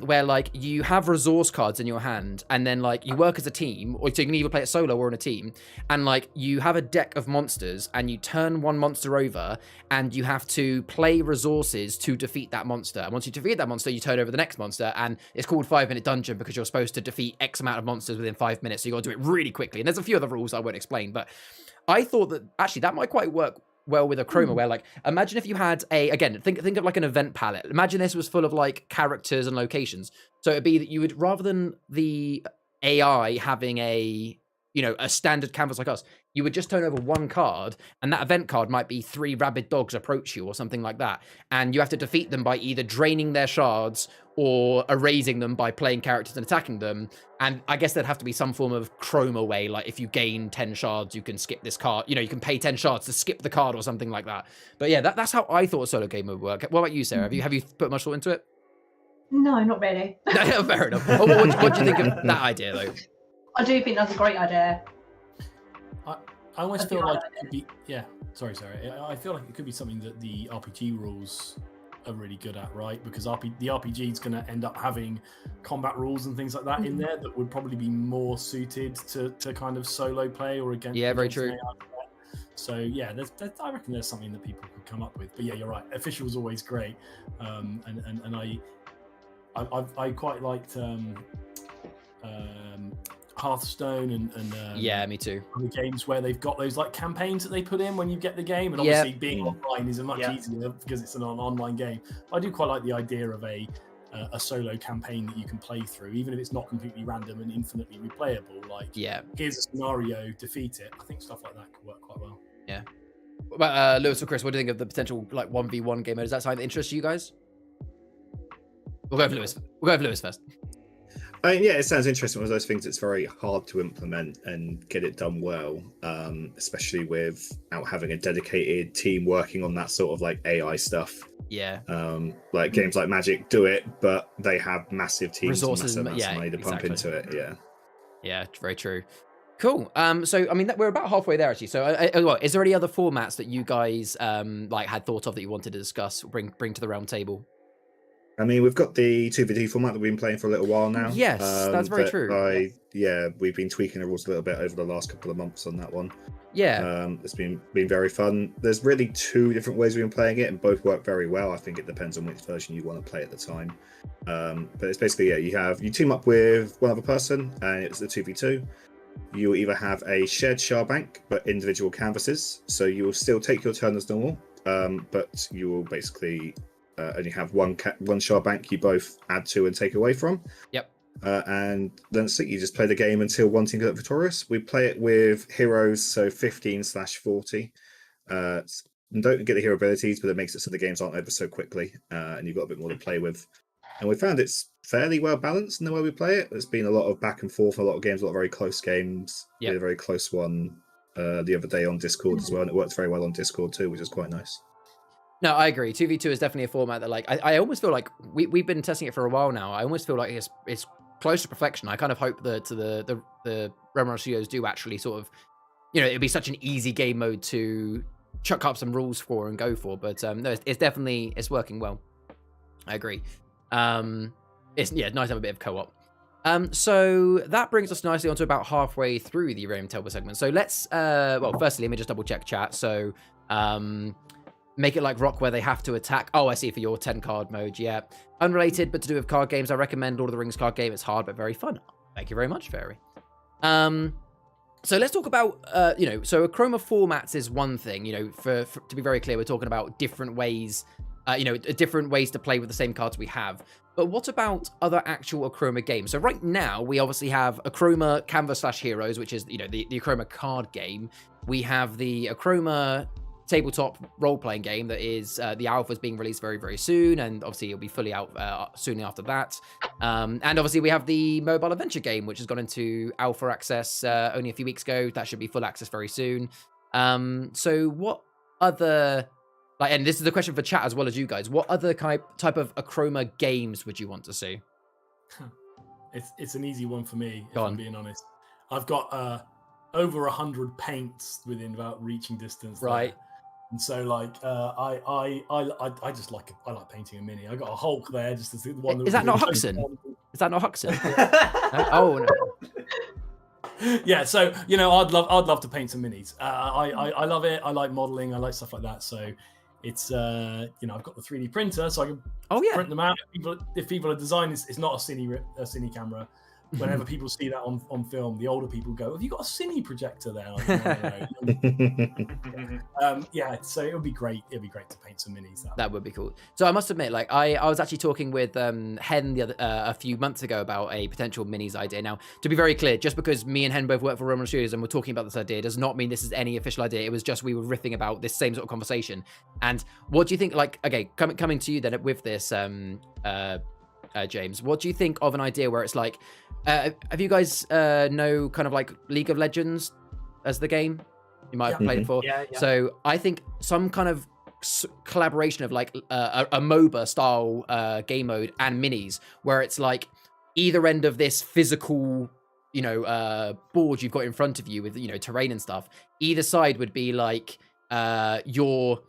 [SPEAKER 1] Where like you have resource cards in your hand, and then like you work as a team, or so you can either play it solo or in a team. And like you have a deck of monsters, and you turn one monster over, and you have to play resources to defeat that monster. And once you defeat that monster, you turn over the next monster, and it's called 5 Minute Dungeon because you're supposed to defeat X amount of monsters within 5 minutes. So you got to do it really quickly. And there's a few other rules I won't explain, but I thought that actually that might quite work well with Achroma, where like imagine if you had think of like an event palette. Imagine this was full of like characters and locations. So it'd be that you would, rather than the AI having a standard canvas like us, you would just turn over one card, and that event card might be 3 rabid dogs approach you or something like that, and you have to defeat them by either draining their shards or erasing them by playing characters and attacking them. And I guess there'd have to be some form of chroma way, like if you gain 10 shards, you can skip this card. You can pay 10 shards to skip the card or something like that. But yeah, that's how I thought a solo game would work. What about you, Sarah? Have you put much thought into it?
[SPEAKER 4] No, not really.
[SPEAKER 1] Fair enough. What do you think of that idea, though?
[SPEAKER 4] I do think that's a great idea.
[SPEAKER 2] I almost feel like it could be. Yeah, sorry. I feel like it could be something that the RPG rules are really good at, right? Because the RPG is going to end up having combat rules and things like that in there that would probably be more suited to kind of solo play or against.
[SPEAKER 1] Yeah, very true.
[SPEAKER 2] So yeah, I reckon there's something that people could come up with. But yeah, you're right. Official is always great, and I quite liked Hearthstone and
[SPEAKER 1] yeah, me too.
[SPEAKER 2] The games where they've got those like campaigns that they put in when you get the game, and obviously being online is much easier because it's an online game. But I do quite like the idea of a solo campaign that you can play through, even if it's not completely random and infinitely replayable. Like, here's a scenario, defeat it. I think stuff like that could work quite well. Yeah.
[SPEAKER 1] But Lewis or Chris, what do you think of the potential like 1v1 game mode? Is that something that interests you guys? We'll go with Lewis first.
[SPEAKER 3] I mean, yeah, it sounds interesting. One of those things that's very hard to implement and get it done well, especially without having a dedicated team working on that sort of like AI stuff.
[SPEAKER 1] Yeah.
[SPEAKER 3] Like games like Magic do it, but they have massive teams,
[SPEAKER 1] resources,
[SPEAKER 3] and massive money to pump into it. Yeah.
[SPEAKER 1] Yeah, very true. Cool. So I mean, we're about halfway there actually. So, is there any other formats that you guys like had thought of that you wanted to discuss, bring to the round table?
[SPEAKER 3] I mean, we've got the 2v2 format that we've been playing for a little while now.
[SPEAKER 1] Yes, that's very true.
[SPEAKER 3] We've been tweaking the rules a little bit over the last couple of months on that one.
[SPEAKER 1] Yeah.
[SPEAKER 3] It's been very fun. There's really 2 different ways we've been playing it, and both work very well. I think it depends on which version you want to play at the time. But it's basically, you team up with one other person, and it's a 2v2. You either have a shared shard bank, but individual canvases. So you will still take your turn as normal, but you will basically only have one shard bank you both add to and take away from.
[SPEAKER 1] Yep.
[SPEAKER 3] And then you just play the game until one team gets victorious. We play it with heroes, so 15/40. Don't get the hero abilities, but it makes it so the games aren't over so quickly, and you've got a bit more to play with. And we found it's fairly well balanced in the way we play it. There's been a lot of back and forth, a lot of games, a lot of very close games.
[SPEAKER 1] Yep.
[SPEAKER 3] We had a very close one the other day on Discord as well, and it works very well on Discord too, which is quite nice.
[SPEAKER 1] No, I agree. 2v2 is definitely a format that, like, I almost feel like we've been testing it for a while now. I almost feel like it's close to perfection. I kind of hope that the Realm Runner Studios do actually sort of, it'd be such an easy game mode to chuck up some rules for and go for. But no, it's definitely working well. I agree. It's nice to have a bit of co-op. So that brings us nicely onto about halfway through the Draco Temple segment. So let's well, firstly, let me just double check chat. So make it like Rock where they have to attack. Oh, I see, for your 10 card mode. Yeah, unrelated but to do with card games, I recommend Lord of the Rings card game. It's hard but very fun. Thank you very much, Fairy. So let's talk about so Achroma Formats is one thing. For to be very clear, we're talking about different ways different ways to play with the same cards we have. But what about other actual Achroma games? So right now, we obviously have Achroma Canvas/Heroes, which is, the Achroma card game. We have the Achroma tabletop role-playing game that is, the alpha is being released very, very soon, and obviously it'll be fully out soon after that. And obviously we have the mobile adventure game, which has gone into alpha access only a few weeks ago. That should be full access very soon. So what other... and this is a question for chat as well as you guys. What other type of Achroma games would you want to see?
[SPEAKER 2] It's an easy one for me, if
[SPEAKER 1] Go
[SPEAKER 2] I'm
[SPEAKER 1] on.
[SPEAKER 2] being honest. I've got over 100 paints within about reaching distance.
[SPEAKER 1] Right.
[SPEAKER 2] There. And so, I just like painting a mini. I got a Hulk there, just as the one.
[SPEAKER 1] Is that not Huxon? Is that not Huxon? Oh no.
[SPEAKER 2] Yeah, so I'd love to paint some minis. I love it. I like modeling. I like stuff like that. So it's I've got the 3D printer, so I can print them out. If people are designing, it's not a cine camera. Whenever people see that on film, the older people go, "Have you got a cine projector there?" So it would be great. It'd be great to paint some minis.
[SPEAKER 1] That would be cool. So I must admit, I was actually talking with Hen a few months ago about a potential minis idea. Now, to be very clear, just because me and Hen both work for Roman Studios and we're talking about this idea does not mean this is any official idea. It was just we were riffing about this same sort of conversation. And what do you think? Coming to you then with this, James, what do you think of an idea where it's like, have you guys know kind of like League of Legends as the game? You might have played it before.
[SPEAKER 5] Yeah.
[SPEAKER 1] So I think some kind of collaboration of like a MOBA style game mode and minis, where it's like either end of this physical board you've got in front of you with terrain and stuff. Either side would be like your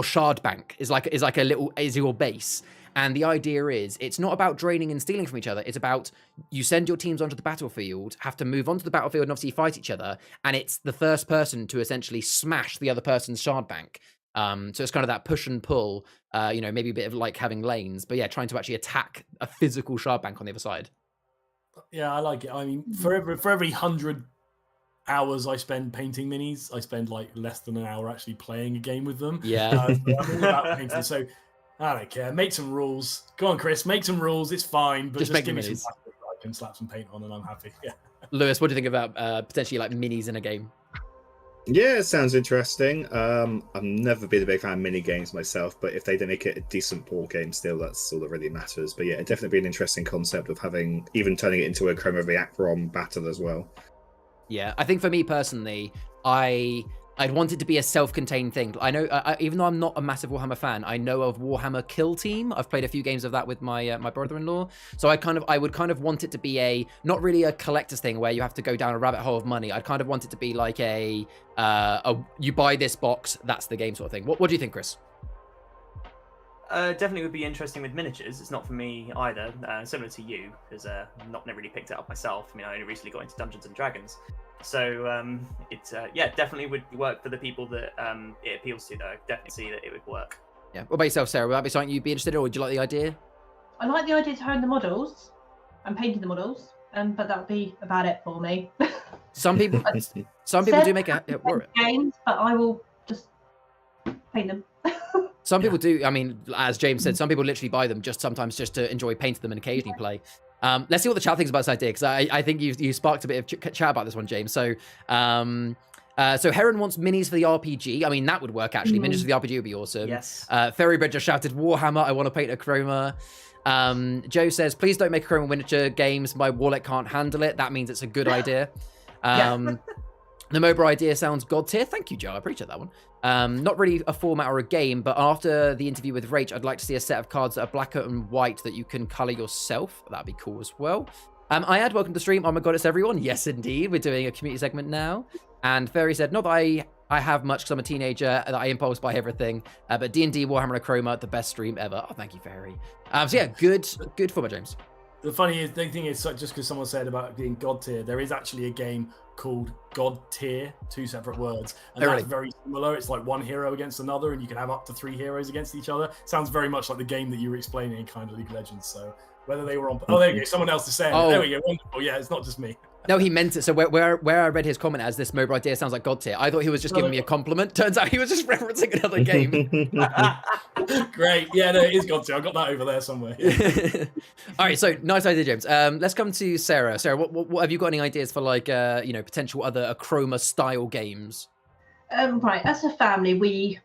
[SPEAKER 1] shard bank is your base. And the idea is, it's not about draining and stealing from each other. It's about you send your teams onto the battlefield, have to move onto the battlefield and obviously fight each other. And it's the first person to essentially smash the other person's shard bank. So it's kind of that push and pull, maybe a bit of like having lanes. But yeah, trying to actually attack a physical shard bank on the other side.
[SPEAKER 2] Yeah, I like it. I mean, for every 100 hours I spend painting minis, I spend like less than an hour actually playing a game with them.
[SPEAKER 1] Yeah.
[SPEAKER 2] I'm all about painting. So I don't care. Make some rules. Go on, Chris. Make some rules. It's fine, but just
[SPEAKER 1] make
[SPEAKER 2] give me
[SPEAKER 1] minis.
[SPEAKER 2] some plastic that I can slap some paint on, and I'm happy. Yeah.
[SPEAKER 1] Lewis, what do you think about potentially like minis in a game?
[SPEAKER 3] Yeah, it sounds interesting. I've never been a big fan of mini games myself, but if they don't make it a decent board game still, that's all that really matters. But yeah, it'd definitely be an interesting concept of turning it into a Achroma Reacrom battle as well.
[SPEAKER 1] Yeah, I think for me personally, I'd want it to be a self-contained thing. I know, even though I'm not a massive Warhammer fan, I know of Warhammer Kill Team. I've played a few games of that with my my brother-in-law. So I would kind of want it to be not really a collector's thing where you have to go down a rabbit hole of money. I'd kind of want it to be like a you buy this box, that's the game sort of thing. What do you think, Chris?
[SPEAKER 5] Definitely would be interesting with miniatures. It's not for me either. Similar to you, because I've not really picked it up myself. I mean, I only recently got into Dungeons and Dragons. So definitely would work for the people that it appeals to, though. I definitely see that it would work.
[SPEAKER 1] Yeah. What about yourself, Sarah? Would that be something you'd be interested in, or would you like the idea?
[SPEAKER 4] I like the idea of having the models and painting the models, but that would be about it for me.
[SPEAKER 1] Some people do make
[SPEAKER 4] games, but I will just paint them.
[SPEAKER 1] Some people do. I mean, as James said, some people literally buy them sometimes just to enjoy painting them and occasionally play. Let's see what the chat thinks about this idea, because I think you sparked a bit of chat about this one, James. So Heron wants minis for the RPG. I mean, that would work actually. Minis for the RPG would be awesome.
[SPEAKER 5] Yes.
[SPEAKER 1] Ferrybridge just shouted, Warhammer, I want to paint Achroma. Joe says, please don't make Achroma miniature games. My wallet can't handle it. That means it's a good idea. The MOBA idea sounds god tier. Thank you, Joe. I appreciate that one. Not really a format or a game, but after the interview with Rach, I'd like to see a set of cards that are black and white that you can color yourself. That'd be cool as well. I had welcome to the stream. Oh my god, it's everyone. Yes, indeed. We're doing a community segment now. And Fairy said, not that I I have much because I'm a teenager and I impulse buy everything. But D&D, Warhammer, and Achroma, the best stream ever. Oh, thank you, Fairy. So yeah, good format, James.
[SPEAKER 2] The funny thing is, just because someone said about being God tier, there is actually a game called God tier, 2 separate words, and that's very similar. It's like one hero against another, and you can have up to 3 heroes against each other. Sounds very much like the game that you were explaining in kind of League of Legends. So whether they were on, there you go, someone else is saying, there we go, wonderful. Yeah, it's not just me.
[SPEAKER 1] No, he meant it. So where I read his comment as this mobile idea sounds like God tier, I thought he was just giving me a compliment. Turns out he was just referencing another game.
[SPEAKER 2] Great. Yeah, no, it is God tier. I got that over there somewhere. Yeah.
[SPEAKER 1] All right, so nice idea, James. Let's come to Sarah. Sarah, what have you got any ideas for like potential other Achroma style games?
[SPEAKER 4] Right, as a family, we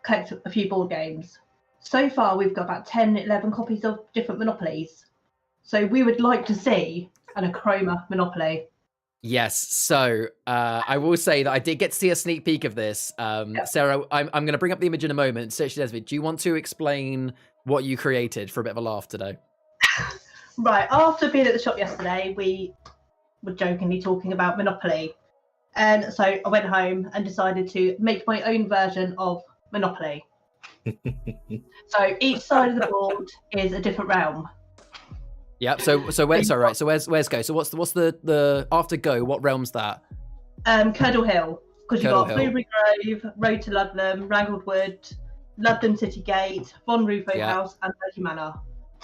[SPEAKER 4] collect a few board games. So far, we've got about 10, 11 copies of different Monopolies. So we would like to see an Achroma Monopoly.
[SPEAKER 1] Yes, so I will say that I did get to see a sneak peek of this. Sarah, I'm going to bring up the image in a moment. So, Desmond, do you want to explain what you created for a bit of a laugh today?
[SPEAKER 4] Right, after being at the shop yesterday, we were jokingly talking about Monopoly. And so I went home and decided to make my own version of Monopoly. So each side of the board is a different realm.
[SPEAKER 1] Yep. So where's Go? So what's the after Go? What realm's that?
[SPEAKER 4] Curdle Hill, because you've got
[SPEAKER 1] Hill.
[SPEAKER 4] Blueberry Grove, Road to Ludlam, Wrangled Wood, Ludlam City Gate, Von Rufo House, and Berkeley Manor.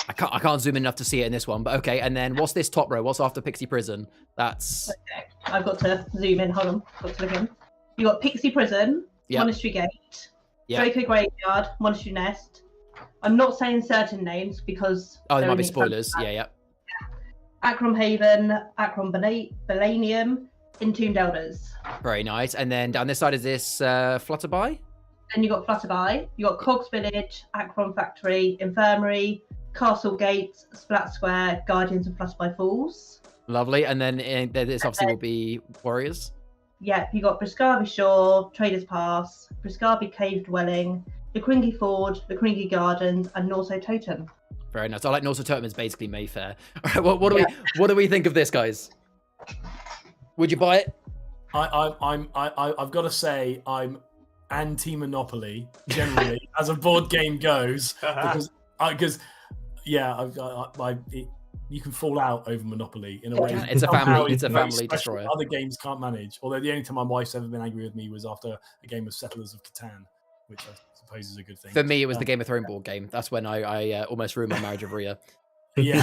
[SPEAKER 1] I can't zoom in enough to see it in this one, but okay. And then what's this top row? What's after Pixie Prison? That's
[SPEAKER 4] okay. I've got to zoom in. Hold on, got to look in. You got Pixie Prison, Monastery Gate, Draco Graveyard, Monastery Nest. I'm not saying certain names because
[SPEAKER 1] there might be spoilers. Yeah.
[SPEAKER 4] Achroma Haven, Achroma Balanium, Entombed Elders.
[SPEAKER 1] Very nice. And then down this side is this Flutterby.
[SPEAKER 4] Then you got Flutterby. You got Cogs Village, Achroma Factory, Infirmary, Castle Gates, Splat Square, Guardians and Flutterby Falls.
[SPEAKER 1] Lovely. And then this obviously will be Warriors.
[SPEAKER 4] Yeah, you got Briscarby Shore, Traders Pass, Briscarby Cave Dwelling, the Kringy Ford, the Kringy Gardens, and Norso Totem.
[SPEAKER 1] Very nice. I like Norso Totem is basically Mayfair. All right, what do we think of this, guys? Would you buy it?
[SPEAKER 2] I've got to say I'm anti-Monopoly generally as a board game goes because you can fall out over Monopoly in a way.
[SPEAKER 1] It's a family destroyer.
[SPEAKER 2] Other games can't manage. Although the only time my wife's ever been angry with me was after a game of Settlers of Catan, which I suppose is a good thing.
[SPEAKER 1] For me, it was the Game of Thrones board game. That's when I almost ruined my marriage with Rhea.
[SPEAKER 2] Yeah.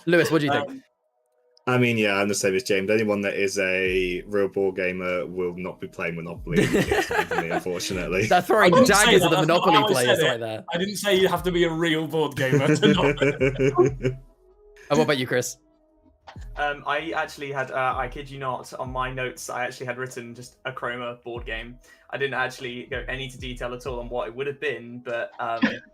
[SPEAKER 1] Lewis, what do you think?
[SPEAKER 3] I mean, yeah, I'm the same as James. Anyone that is a real board gamer will not be playing Monopoly, unfortunately.
[SPEAKER 1] They're throwing daggers at the Monopoly players right there.
[SPEAKER 2] I didn't say you have to be a real board gamer to not.
[SPEAKER 1] And what about you, Chris?
[SPEAKER 5] I actually had, I kid you not, on my notes, I actually had written just a Achroma board game. I didn't actually go any to detail at all on what it would have been, but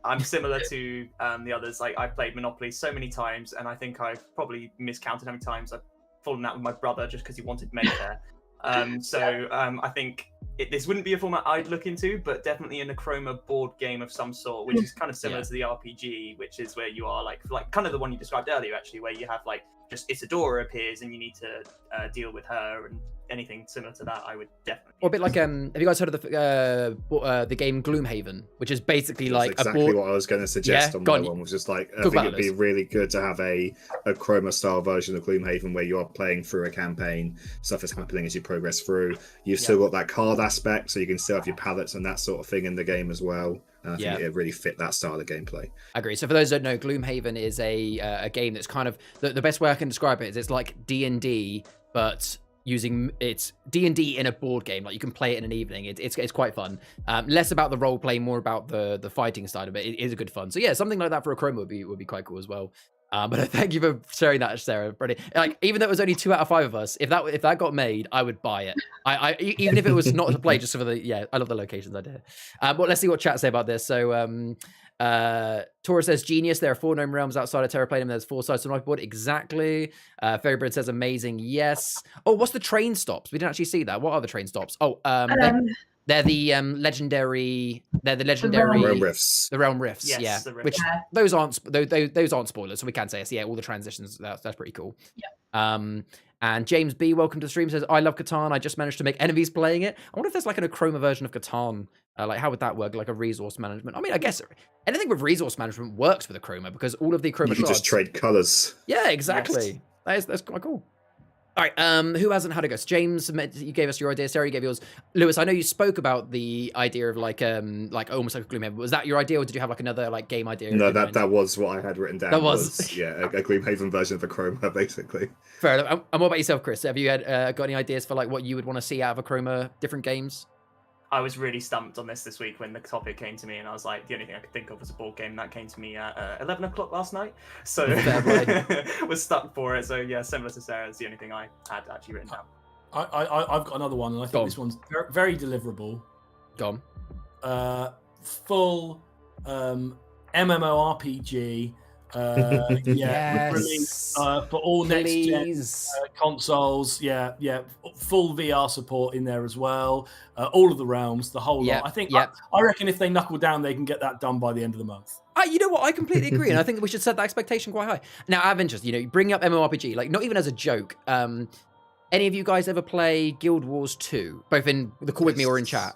[SPEAKER 5] I'm similar to the others. Like, I've played Monopoly so many times, and I think I've probably miscounted how many times I've fallen out with my brother just because he wanted Mayfair. I think this wouldn't be a format I'd look into, but definitely an Achroma board game of some sort, which is kind of similar to the RPG, which is where you are like kind of the one you described earlier, actually, where you have like just Isadora appears and you need to deal with her, and anything similar to that I would definitely.
[SPEAKER 1] Or a bit like have you guys heard of the game Gloomhaven, which is basically like
[SPEAKER 3] exactly
[SPEAKER 1] a board...
[SPEAKER 3] what I was going to suggest on my one, was just like I think it'd be really good to have a Achroma style version of Gloomhaven where you are playing through a campaign, stuff is happening as you progress through. You've still got that card aspect, so you can still have your palettes and that sort of thing in the game as well. And I think it really fit that style of gameplay.
[SPEAKER 1] I agree. So for those that don't know, Gloomhaven is a game that's kind of the best way I can describe it is it's like D&D, but it's D&D in a board game. Like, you can play it in an evening. It's quite fun. Less about the role play, more about the fighting side of it. It is a good fun. So yeah, something like that for Achroma would be quite cool as well. But thank you for sharing that, Sarah. Brilliant. Like, even though it was only 2 out of 5 of us, if that got made, I would buy it. I even if it was not to play, just for the I love the locations idea. But let's see what chat say about this. So Tora says genius. There are 4 gnome realms outside of Terraplane, and there's 4 sides to the board. Exactly. Fairybird says amazing. Yes. Oh, what's the train stops? We didn't actually see that. What are the train stops? Oh, they're the legendary. They're the legendary
[SPEAKER 3] Realm Rifts.
[SPEAKER 1] The Realm Rifts,
[SPEAKER 5] Yes,
[SPEAKER 1] yeah.
[SPEAKER 5] the Rifts.
[SPEAKER 1] Which those aren't spoilers, so we can say yes. Yeah, all the transitions. That's pretty cool.
[SPEAKER 4] Yeah.
[SPEAKER 1] And James B, welcome to the stream, says, I love Catan. I just managed to make enemies playing it. I wonder if there's like an Achroma version of Catan. Like, how would that work? Like a resource management? I mean, I guess anything with resource management works with Achroma because all of the Achroma
[SPEAKER 3] You can just trade colors.
[SPEAKER 1] Yeah, exactly.
[SPEAKER 5] Yes.
[SPEAKER 1] That's quite cool. All right, who hasn't had a go? So James, you gave us your idea. Sarah, you gave yours. Lewis, I know you spoke about the idea of like almost like a Gloomhaven. Was that your idea, or did you have like another like game idea?
[SPEAKER 3] No, that was what I had written down.
[SPEAKER 1] That was
[SPEAKER 3] yeah, a Gloomhaven version of Achroma, basically.
[SPEAKER 1] Fair enough. And what about yourself, Chris? Have you had got any ideas for like what you would want to see out of Achroma, different games?
[SPEAKER 5] I was really stumped on this week when the topic came to me, and I was like, the only thing I could think of was a board game that came to me at 11 o'clock last night. So was stuck for it. So yeah, similar to Sarah, it's the only thing I had actually written down.
[SPEAKER 2] I've got another one, and I think this one's very deliverable.
[SPEAKER 1] Go
[SPEAKER 2] on. Full MMORPG. Yes. For all next gen consoles. Yeah. Full VR support in there as well. All of the realms, the whole lot. I think. I reckon if they knuckle down, they can get that done by the end of the month.
[SPEAKER 1] You know what? I completely agree, and I think that we should set that expectation quite high. Now, out of interest, you bring up MMORPG, like not even as a joke. Any of you guys ever play Guild Wars 2, both in the call with me or in chat?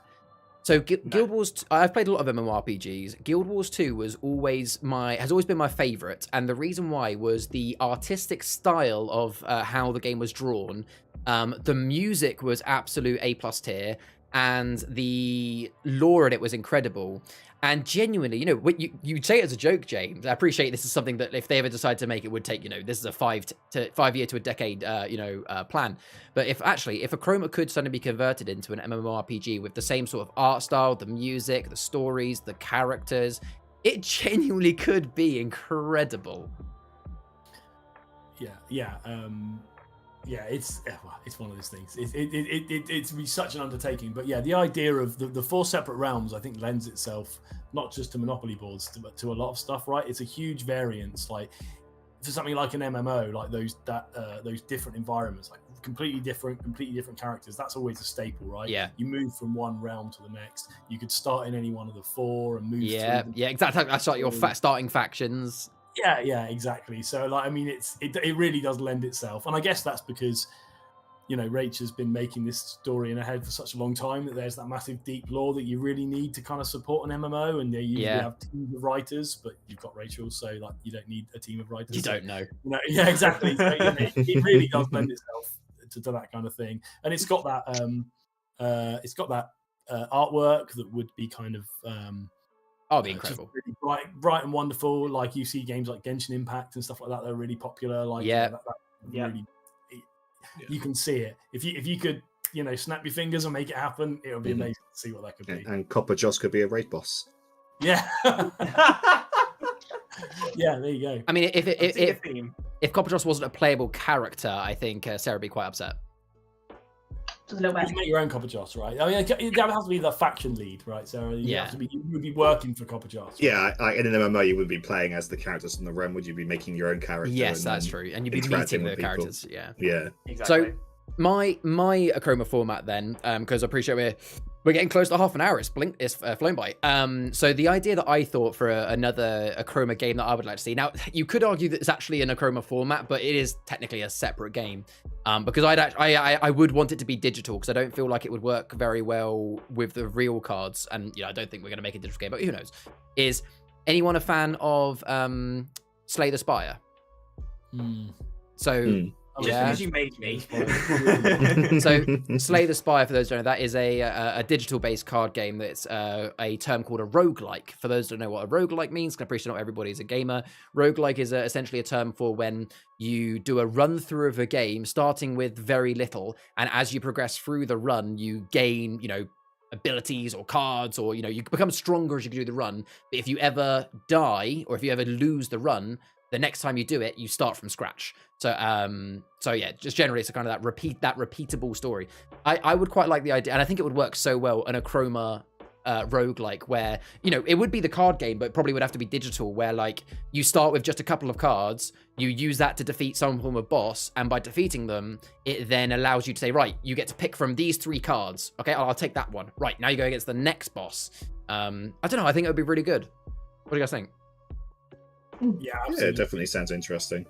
[SPEAKER 1] So Guild Wars, I've played a lot of MMORPGs. Guild Wars 2 has always been my favorite, and the reason why was the artistic style of how the game was drawn. The music was absolute A+ tier, and the lore in it was incredible. And genuinely, you say it as a joke, James. I appreciate this is something that if they ever decide to make, it would take, this is a 5 year to a decade, plan. But if Achroma could suddenly be converted into an MMORPG with the same sort of art style, the music, the stories, the characters, it genuinely could be incredible.
[SPEAKER 2] Yeah, it's one of those things. It's be such an undertaking, but yeah, the idea of the 4 separate realms, I think, lends itself not just to Monopoly boards, but to a lot of stuff. Right, it's a huge variance. Like for something like an MMO, like those different environments, like completely different characters. That's always a staple, right?
[SPEAKER 1] Yeah.
[SPEAKER 2] You move from one realm to the next. You could start in any one of the 4 and move.
[SPEAKER 1] Yeah, exactly. That's like your starting factions.
[SPEAKER 2] Yeah, exactly. So, like, I mean, it really does lend itself, and I guess that's because, Rach has been making this story in her head for such a long time that there's that massive deep lore that you really need to kind of support an MMO, and they usually have teams of writers, but you've got Rachel, so like you don't need a team of writers.
[SPEAKER 1] You don't know.
[SPEAKER 2] Yeah, exactly. So, it really does lend itself to that kind of thing, and it's got that artwork that would be kind of.
[SPEAKER 1] Oh, it'd be incredible.
[SPEAKER 2] Really bright and wonderful. Like you see games like Genshin Impact and stuff like that. They're really popular. Like really, you can see it. If you could, snap your fingers and make it happen, it would be amazing to see what that could be.
[SPEAKER 3] And Copper Joss could be a raid boss.
[SPEAKER 2] Yeah. Yeah, there you go.
[SPEAKER 1] I mean, if Copper Joss wasn't a playable character, I think Sarah would be quite upset.
[SPEAKER 4] Just a little bit.
[SPEAKER 2] You make your own Copper Joss, right? I mean, that has to be the faction lead, right? So you would be working for Copper Joss. Right?
[SPEAKER 3] Yeah, in an MMO, you wouldn't be playing as the characters from the realm. Would you be making your own character?
[SPEAKER 1] Yes, that's true. And you'd be meeting the characters. Yeah.
[SPEAKER 5] Exactly.
[SPEAKER 1] So my Achroma format then, because I appreciate we're getting close to half an hour. It's flown by. So the idea that I thought for another Achroma game that I would like to see. Now, you could argue that it's actually an Achroma format, but it is technically a separate game. Because I would want it to be digital, because I don't feel like it would work very well with the real cards. And I don't think we're going to make a digital game, but who knows? Is anyone a fan of Slay the Spire? So.
[SPEAKER 5] Just because you made me.
[SPEAKER 1] So, Slay the Spire, for those who don't know, that is a digital-based card game that's a term called a roguelike. For those who don't know what a roguelike means, I'm pretty sure not everybody is a gamer. Roguelike is essentially a term for when you do a run-through of a game, starting with very little, and as you progress through the run, you gain, abilities or cards, or, you become stronger as you do the run. But if you ever die, or if you ever lose the run, the next time you do it, you start from scratch. So yeah, just generally it's a kind of that repeatable story. I would quite like the idea, and I think it would work so well, an Achroma roguelike, where, it would be the card game, but it probably would have to be digital, where like you start with just a couple of cards, you use that to defeat some form of boss, and by defeating them, it then allows you to say, right, you get to pick from these 3 cards. Okay, I'll take that one. Right, now you go against the next boss. I don't know, I think it would be really good. What do you guys think?
[SPEAKER 2] Yeah,
[SPEAKER 3] it definitely sounds interesting.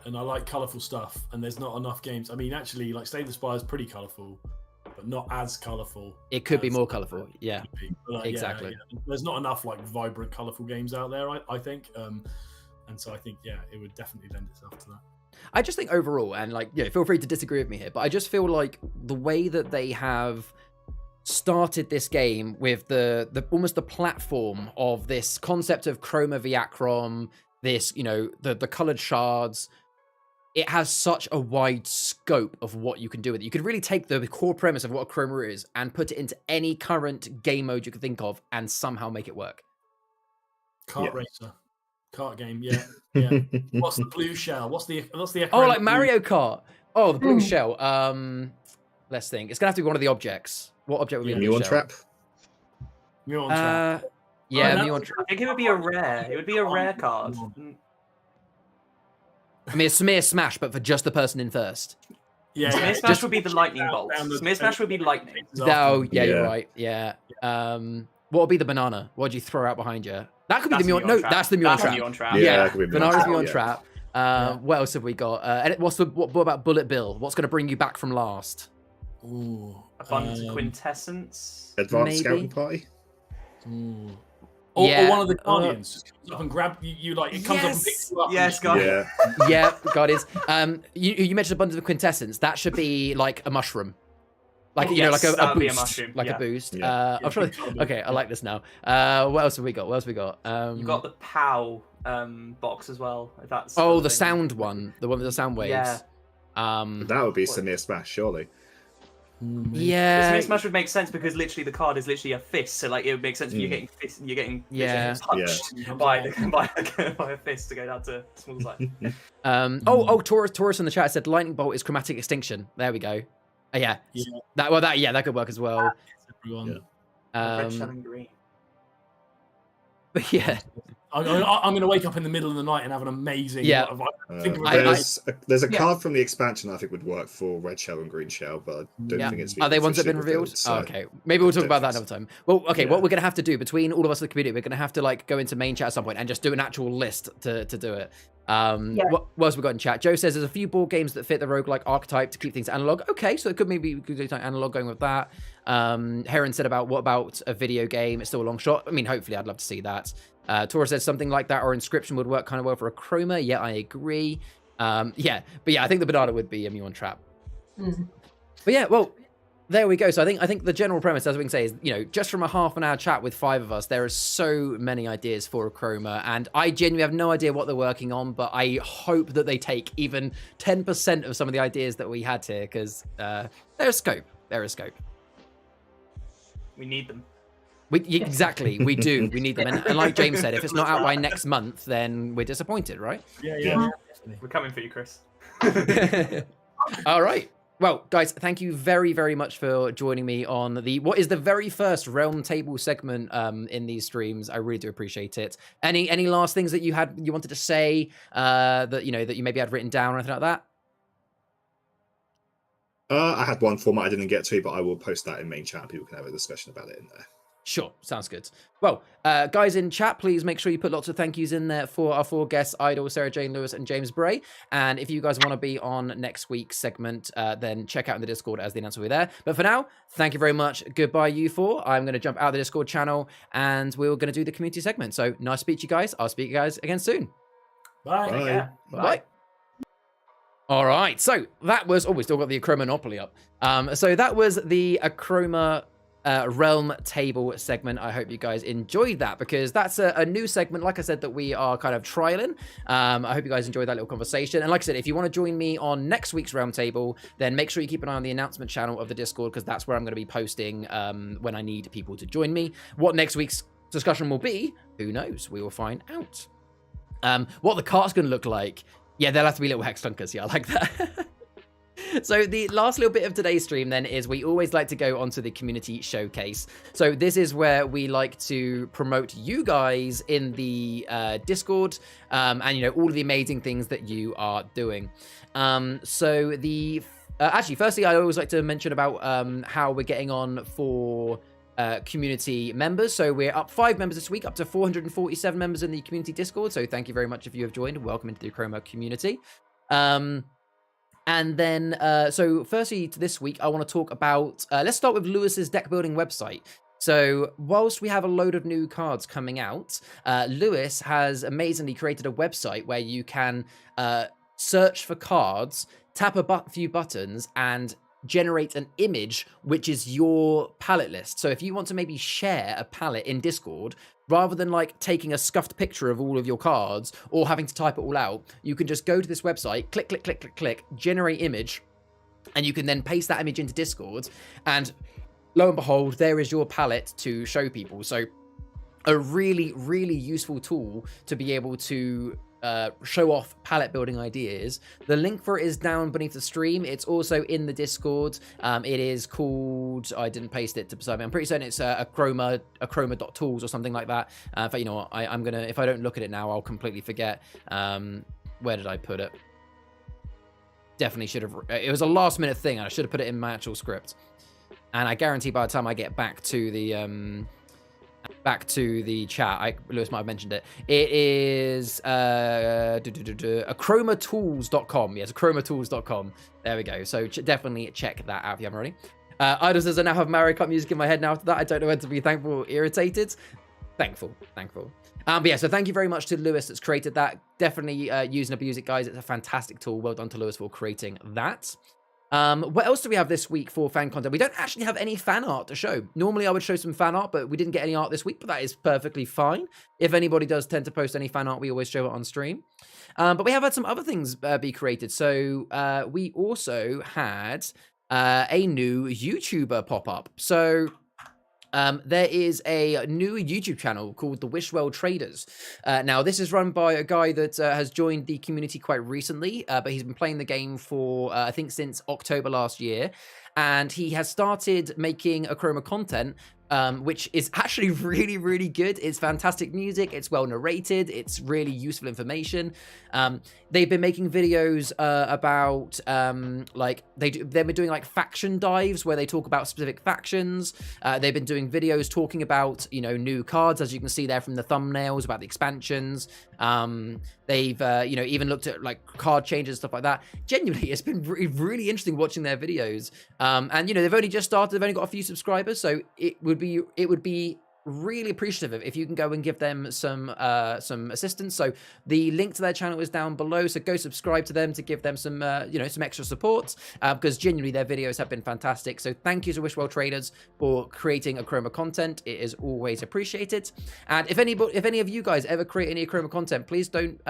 [SPEAKER 2] and I like colourful stuff, and there's not enough games. I mean, actually, like Slay the Spire is pretty colourful, but not as colourful.
[SPEAKER 1] It could be more colourful, yeah.
[SPEAKER 2] But, like,
[SPEAKER 1] exactly.
[SPEAKER 2] Yeah. There's not enough like vibrant, colourful games out there, I think. And so I think, it would definitely lend itself to that.
[SPEAKER 1] I just think overall, and like, feel free to disagree with me here, but I just feel like the way that they have started this game with the almost the platform of this concept of Chroma v Achrom, this, the colored shards, it has such a wide scope of what you can do with it. You could really take the core premise of what Achroma is and put it into any current game mode you could think of and somehow make it work.
[SPEAKER 2] Kart racer. Kart game, yeah. What's the blue shell? What's the
[SPEAKER 1] Oh, like Mario Kart. Oh, the blue shell. Let's think. It's gonna have to be one of the objects. What object would be a blue shell?
[SPEAKER 3] Trap?
[SPEAKER 2] Muon Trap.
[SPEAKER 1] Yeah, Muon Trap.
[SPEAKER 5] I think it would be a rare. It would be a rare card.
[SPEAKER 1] I mean, a Smear Smash, but for just the person in first.
[SPEAKER 2] Yeah,
[SPEAKER 5] Smear Smash would be the lightning bolt. Smear Smash would be lightning.
[SPEAKER 1] Oh, yeah, you're right. Yeah. What would be the banana? What would you throw out behind you? That could be the Muon. No, that's the Muon Trap.
[SPEAKER 3] Yeah, that could be
[SPEAKER 1] banana's Muon Trap. What else have we got? And what about Bullet Bill? What's going to bring you back from last?
[SPEAKER 2] Ooh,
[SPEAKER 5] Abundance of Quintessence.
[SPEAKER 3] Advanced Scouting Party.
[SPEAKER 2] Ooh. Or one of the Guardians just comes up and grab you like it comes up and picks you up.
[SPEAKER 5] Yes, Guardian.
[SPEAKER 1] Yeah, Guardians. You mentioned Abundance of Quintessence. That should be like a mushroom. Like like a boost, like a boost. I'm trying to. Okay, I like this now. What else have we got?
[SPEAKER 5] You got the POW box as well. If that's
[SPEAKER 1] the sound one, the one with the sound waves.
[SPEAKER 5] Yeah.
[SPEAKER 3] That would be Smear Smash, surely.
[SPEAKER 1] Yeah.
[SPEAKER 5] Smear Smash would make sense because literally the card is literally a fist, so like it would make sense if you're getting fist, you're getting punched by a fist to go down to small size.
[SPEAKER 1] Taurus in the chat said lightning bolt is chromatic extinction. There we go. That could work as well.
[SPEAKER 2] Everyone.
[SPEAKER 5] Red, shell, and green.
[SPEAKER 1] But yeah.
[SPEAKER 2] I'm going to wake up in the middle of the night and have an amazing.
[SPEAKER 3] There's a card from the expansion that I think would work for red shell and green shell, but I don't think it's.
[SPEAKER 1] Are they ones that have been revealed? So okay, maybe we'll talk about that another time. Well, okay, what we're going to have to do between all of us in the community, we're going to have to like go into main chat at some point and just do an actual list to do it. What else we got in chat? Joe says there's a few board games that fit the roguelike archetype to keep things analog. Okay, so it could maybe do analog going with that. Heron said what about a video game? It's still a long shot. I mean, hopefully, I'd love to see that. Tora says something like that or Inscription would work kind of well for Achroma. Yeah, I agree. I think the banana would be a Muon Trap. But yeah, well, there we go. So I think the general premise, as we can say, is just from a half an hour chat with 5 of us, there are so many ideas for Achroma, and I genuinely have no idea what they're working on, but I hope that they take even 10% of some of the ideas that we had here, because there's scope. There is scope.
[SPEAKER 5] We need them.
[SPEAKER 1] Exactly, we do. We need them. And like James said, if it's not out by next month, then we're disappointed, right?
[SPEAKER 2] Yeah.
[SPEAKER 5] We're coming for you, Chris.
[SPEAKER 1] All right. Well, guys, thank you very, very much for joining me on what is the very first Realm Table segment in these streams. I really do appreciate it. Any last things that you wanted to say that you maybe had written down or anything like that?
[SPEAKER 3] I had one format I didn't get to, but I will post that in main chat. People can have a discussion about it in there.
[SPEAKER 1] Sure, sounds good. Well, guys in chat, please make sure you put lots of thank yous in there for our 4 guests, Idol, Sarah Jane Lewis, and James Bray. And if you guys want to be on next week's segment, then check out in the Discord as the announcement will be there. But for now, thank you very much. Goodbye, you 4. I'm going to jump out of the Discord channel, and we're going to do the community segment. So nice to speak to you guys. I'll speak to you guys again soon.
[SPEAKER 2] Bye.
[SPEAKER 3] Bye.
[SPEAKER 1] Bye. All right, so that was... we still got the Achroma Monopoly up. So that was the Achroma Realm Table segment. I hope you guys enjoyed that, because that's a new segment, like I said, that we are kind of trialing. I hope you guys enjoyed that little conversation. And like I said, if you want to join me on next week's Realm Table, then make sure you keep an eye on the announcement channel of the Discord, because that's where I'm going to be posting when I need people to join me. What next week's discussion will be, who knows? We will find out. What the cart's going to look like, yeah, there'll have to be little hex clunkers. Yeah, I like that. So the last little bit of today's stream then is we always like to go onto the community showcase. So this is where we like to promote you guys in the Discord and all of the amazing things that you are doing. Actually, firstly, I always like to mention about how we're getting on for community members. So we're up 5 members this week, up to 447 members in the community Discord. So thank you very much if you have joined. Welcome into the Achroma community. And then, so firstly, this week, I want to talk about, let's start with Lewis's deck building website. So whilst we have a load of new cards coming out, Lewis has amazingly created a website where you can search for cards, tap a few buttons, and generate an image which is your palette list. So if you want to maybe share a palette in Discord, rather than like taking a scuffed picture of all of your cards or having to type it all out, you can just go to this website, click, click, click, click, click, generate image, and you can then paste that image into Discord, and lo and behold, there is your palette to show people. So a really, really useful tool to be able to show off palette building ideas. The link for it is down beneath the stream. It's also in the Discord. It is called, I didn't paste it to beside me, I'm pretty certain it's Achroma.tools or something like that. But you know what, I'm gonna, if I don't look at it now, I'll completely forget. Where did I put it? Definitely should have, it was a last minute thing, and I should have put it in my actual script. And I guarantee by the time I get back to the chat, Lewis might have mentioned it. It is achromatoolls.com. Yes, achromatoolls.com. There we go. So definitely check that out if you haven't already. Idle says, I now have Mario Kart music in my head now after that. I don't know when to be thankful or irritated. Thankful. But yeah, so thank you very much to Lewis that's created that. Definitely use and abuse it, guys. It's a fantastic tool. Well done to Lewis for creating that. What else do we have this week for fan content? We don't actually have any fan art to show. Normally I would show some fan art, but we didn't get any art this week, but that is perfectly fine. If anybody does tend to post any fan art, we always show it on stream. But we have had some other things be created. So we also had a new YouTuber pop up. So there is a new YouTube channel called the Wishwell Traders. Now, this is run by a guy that has joined the community quite recently, but he's been playing the game for, I think, since October last year. And he has started making Achroma content, which is actually really, really good. It's fantastic music. It's well narrated. It's really useful information. They've been making videos about they've been doing like faction dives where they talk about specific factions. They've been doing videos talking about, you know, new cards, as you can see there from the thumbnails, about the expansions. They've even looked at like card changes and stuff like that. Genuinely, it's been really interesting watching their videos. And you know, they've only just started. They've only got a few subscribers, so it would be really appreciative if you can go and give them some assistance. So the link to their channel is down below, so go subscribe to them to give them some some extra support, because genuinely their videos have been fantastic. So thank you to Wishwell Traders for creating Achroma content. It is always appreciated. And if any of you guys ever create any Achroma content, please don't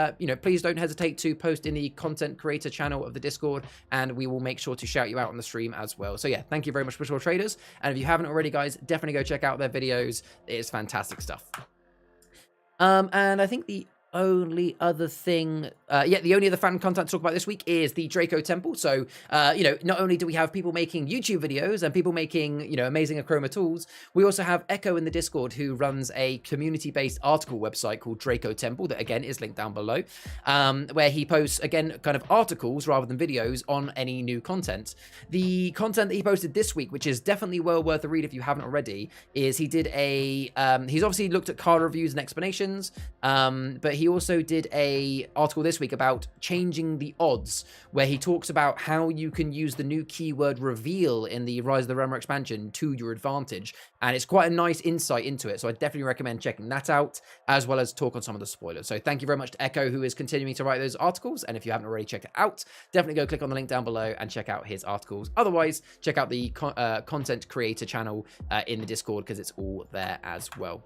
[SPEAKER 1] hesitate to post in the content creator channel of the Discord, and we will make sure to shout you out on the stream as well. So yeah, thank you very much, Wishwell Traders. And if you haven't already, guys, definitely go check out their videos. It is fantastic stuff. And I think the only other thing, the only other fan content to talk about this week is the Draco Temple. So, not only do we have people making YouTube videos and people making, amazing Achroma tools, we also have Echo in the Discord, who runs a community-based article website called Draco Temple, that again is linked down below, where he posts, again, kind of articles rather than videos on any new content. The content that he posted this week, which is definitely well worth a read if you haven't already, is he did he's obviously looked at card reviews and explanations, but he also did a article this week about changing the odds, where he talks about how you can use the new keyword reveal in the Rise of the Realm expansion to your advantage. And it's quite a nice insight into it. So I definitely recommend checking that out, as well as talk on some of the spoilers. So thank you very much to Echo, who is continuing to write those articles. And if you haven't already checked it out, definitely go click on the link down below and check out his articles. Otherwise, check out the content creator channel in the Discord, because it's all there as well.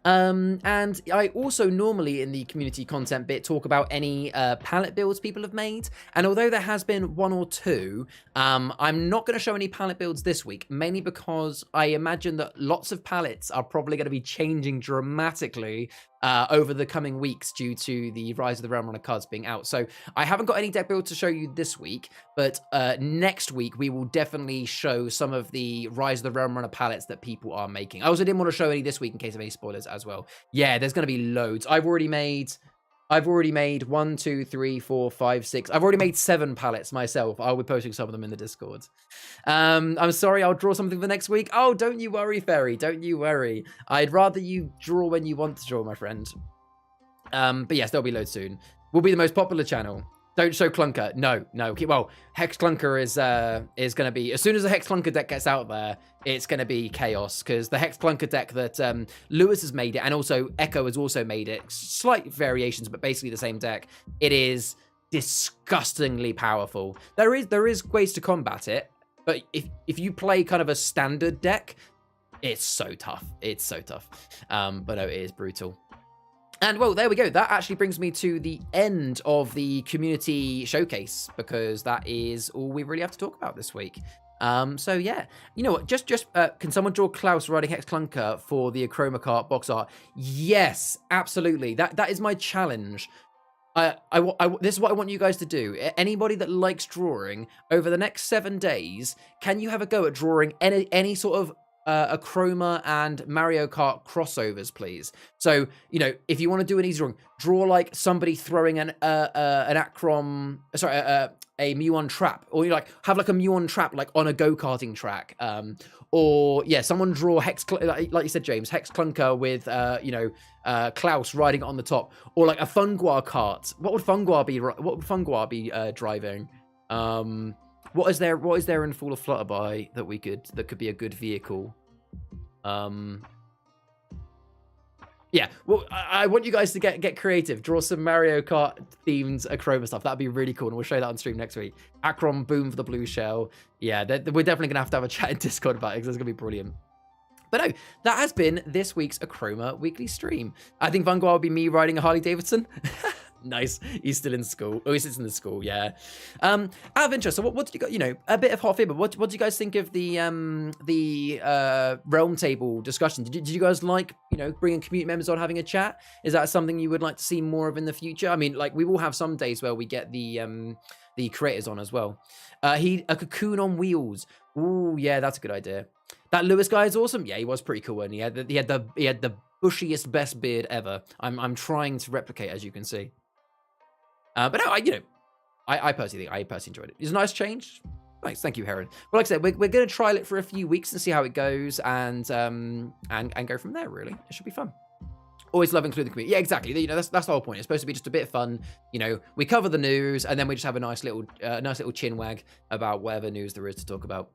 [SPEAKER 1] And I also normally in the community content bit talk about any palette builds people have made, and although there has been one or two, I'm not going to show any palette builds this week, mainly because I imagine that lots of palettes are probably going to be changing dramatically over the coming weeks due to the Rise of the Realm Runner cards being out. So I haven't got any deck builds to show you this week, but next week we will definitely show some of the Rise of the Realm Runner palettes that people are making. I also didn't want to show any this week in case of any spoilers as well. Yeah, there's going to be loads. I've already made, I've already made 1, 2, 3, 4, 5, 6. I've already made 7 pallets myself. I'll be posting some of them in the Discord. I'm sorry, I'll draw something for next week. Oh, don't you worry, Fairy. Don't you worry. I'd rather you draw when you want to draw, my friend. But yes, there'll be loads soon. We'll be the most popular channel. Don't show Clunker. No. Well, Hex Clunker is going to be, as soon as the Hex Clunker deck gets out there, it's going to be chaos, because the Hex Clunker deck that Lewis has made it, and also Echo has also made it, slight variations, but basically the same deck. It is disgustingly powerful. There is ways to combat it, but if you play kind of a standard deck, it's so tough. It's so tough. But no, it is brutal. And, well, there we go. That actually brings me to the end of the community showcase, because that is all we really have to talk about this week. So, yeah. You know what? Just can someone draw Klaus riding Hex Clunker for the Achroma cart box art? Yes, absolutely. That is my challenge. This is what I want you guys to do. Anybody that likes drawing, over the next 7 days, can you have a go at drawing any sort of Achroma and Mario Kart crossovers, please? So, you know, if you want to do an easy drawing, draw like somebody throwing an Acrom, sorry, a Muon trap, or you like have like a Muon trap like on a go-karting track, or yeah, someone draw like you said, James, Hex Clunker with Klaus riding it on the top, or like a Funguar cart. What would Funguar be driving? What is there in Fall of Flutterby that could be a good vehicle? Yeah, well, I want you guys to get creative. Draw some Mario Kart themed Achroma stuff. That'd be really cool, and we'll show that on stream next week. Acrom Boom for the blue shell. Yeah, we're definitely gonna have to have a chat in Discord about it, because it's gonna be brilliant. But no, that has been this week's Achroma weekly stream. I think Vanguard will be me riding a Harley Davidson. Nice. He's still in school. Oh, he sits in the school, yeah. Out of interest, so what did you got? You know, a bit of hot feedback. What do you guys think of the realm table discussion? Did you guys like, you know, bringing community members on, having a chat? Is that something you would like to see more of in the future? I mean, like, we will have some days where we get the creators on as well. A cocoon on wheels. Ooh, yeah, that's a good idea. That Lewis guy is awesome. Yeah, he was pretty cool, and he had the bushiest best beard ever. I'm trying to replicate, as you can see. But no, I personally enjoyed it. It's a nice change. Thanks, thank you, Heron. Well, like I said, we're going to trial it for a few weeks and see how it goes, and go from there. Really, it should be fun. Always love including the community. Yeah, exactly. You know, that's the whole point. It's supposed to be just a bit of fun. You know, we cover the news, and then we just have a nice little chin wag about whatever news there is to talk about.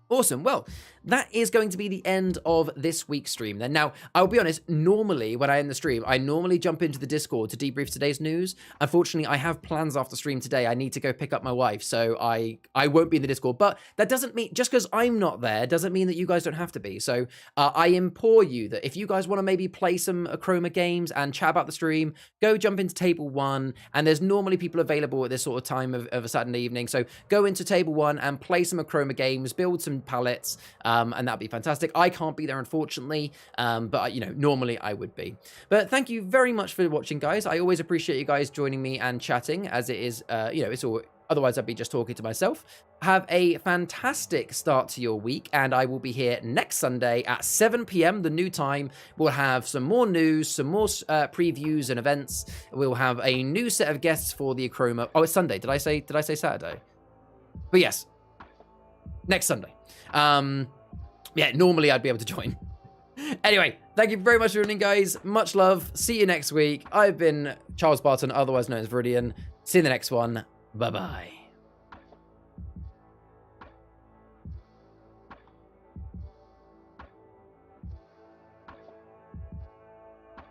[SPEAKER 1] Awesome. Well, that is going to be the end of this week's stream then. Now, I'll be honest, normally when I end the stream, I normally jump into the Discord to debrief today's news. Unfortunately, I have plans after stream today. I need to go pick up my wife, so I won't be in the Discord. But that doesn't mean, just because I'm not there, doesn't mean that you guys don't have to be. So I implore you that if you guys want to maybe play some Achroma games and chat about the stream, go jump into Table 1, and there's normally people available at this sort of time of a Saturday evening. So go into Table 1 and play some Achroma games, build some pallets, and that'd be fantastic. I can't be there, unfortunately, but you know, normally I would be. But thank you very much for watching, guys. I always appreciate you guys joining me and chatting, as it is, you know, it's all, otherwise I'd be just talking to myself. Have a fantastic start to your week, and I will be here next Sunday at 7 p.m, the new time. We'll have some more news, some more previews and events. We'll have a new set of guests for the Achroma. Oh, it's Sunday. Did I say Saturday? But yes, next Sunday. Yeah, normally I'd be able to join. Anyway, thank you very much for joining, guys. Much love. See you next week. I've been Charles Barton, otherwise known as Viridian. See you in the next one. Bye-bye.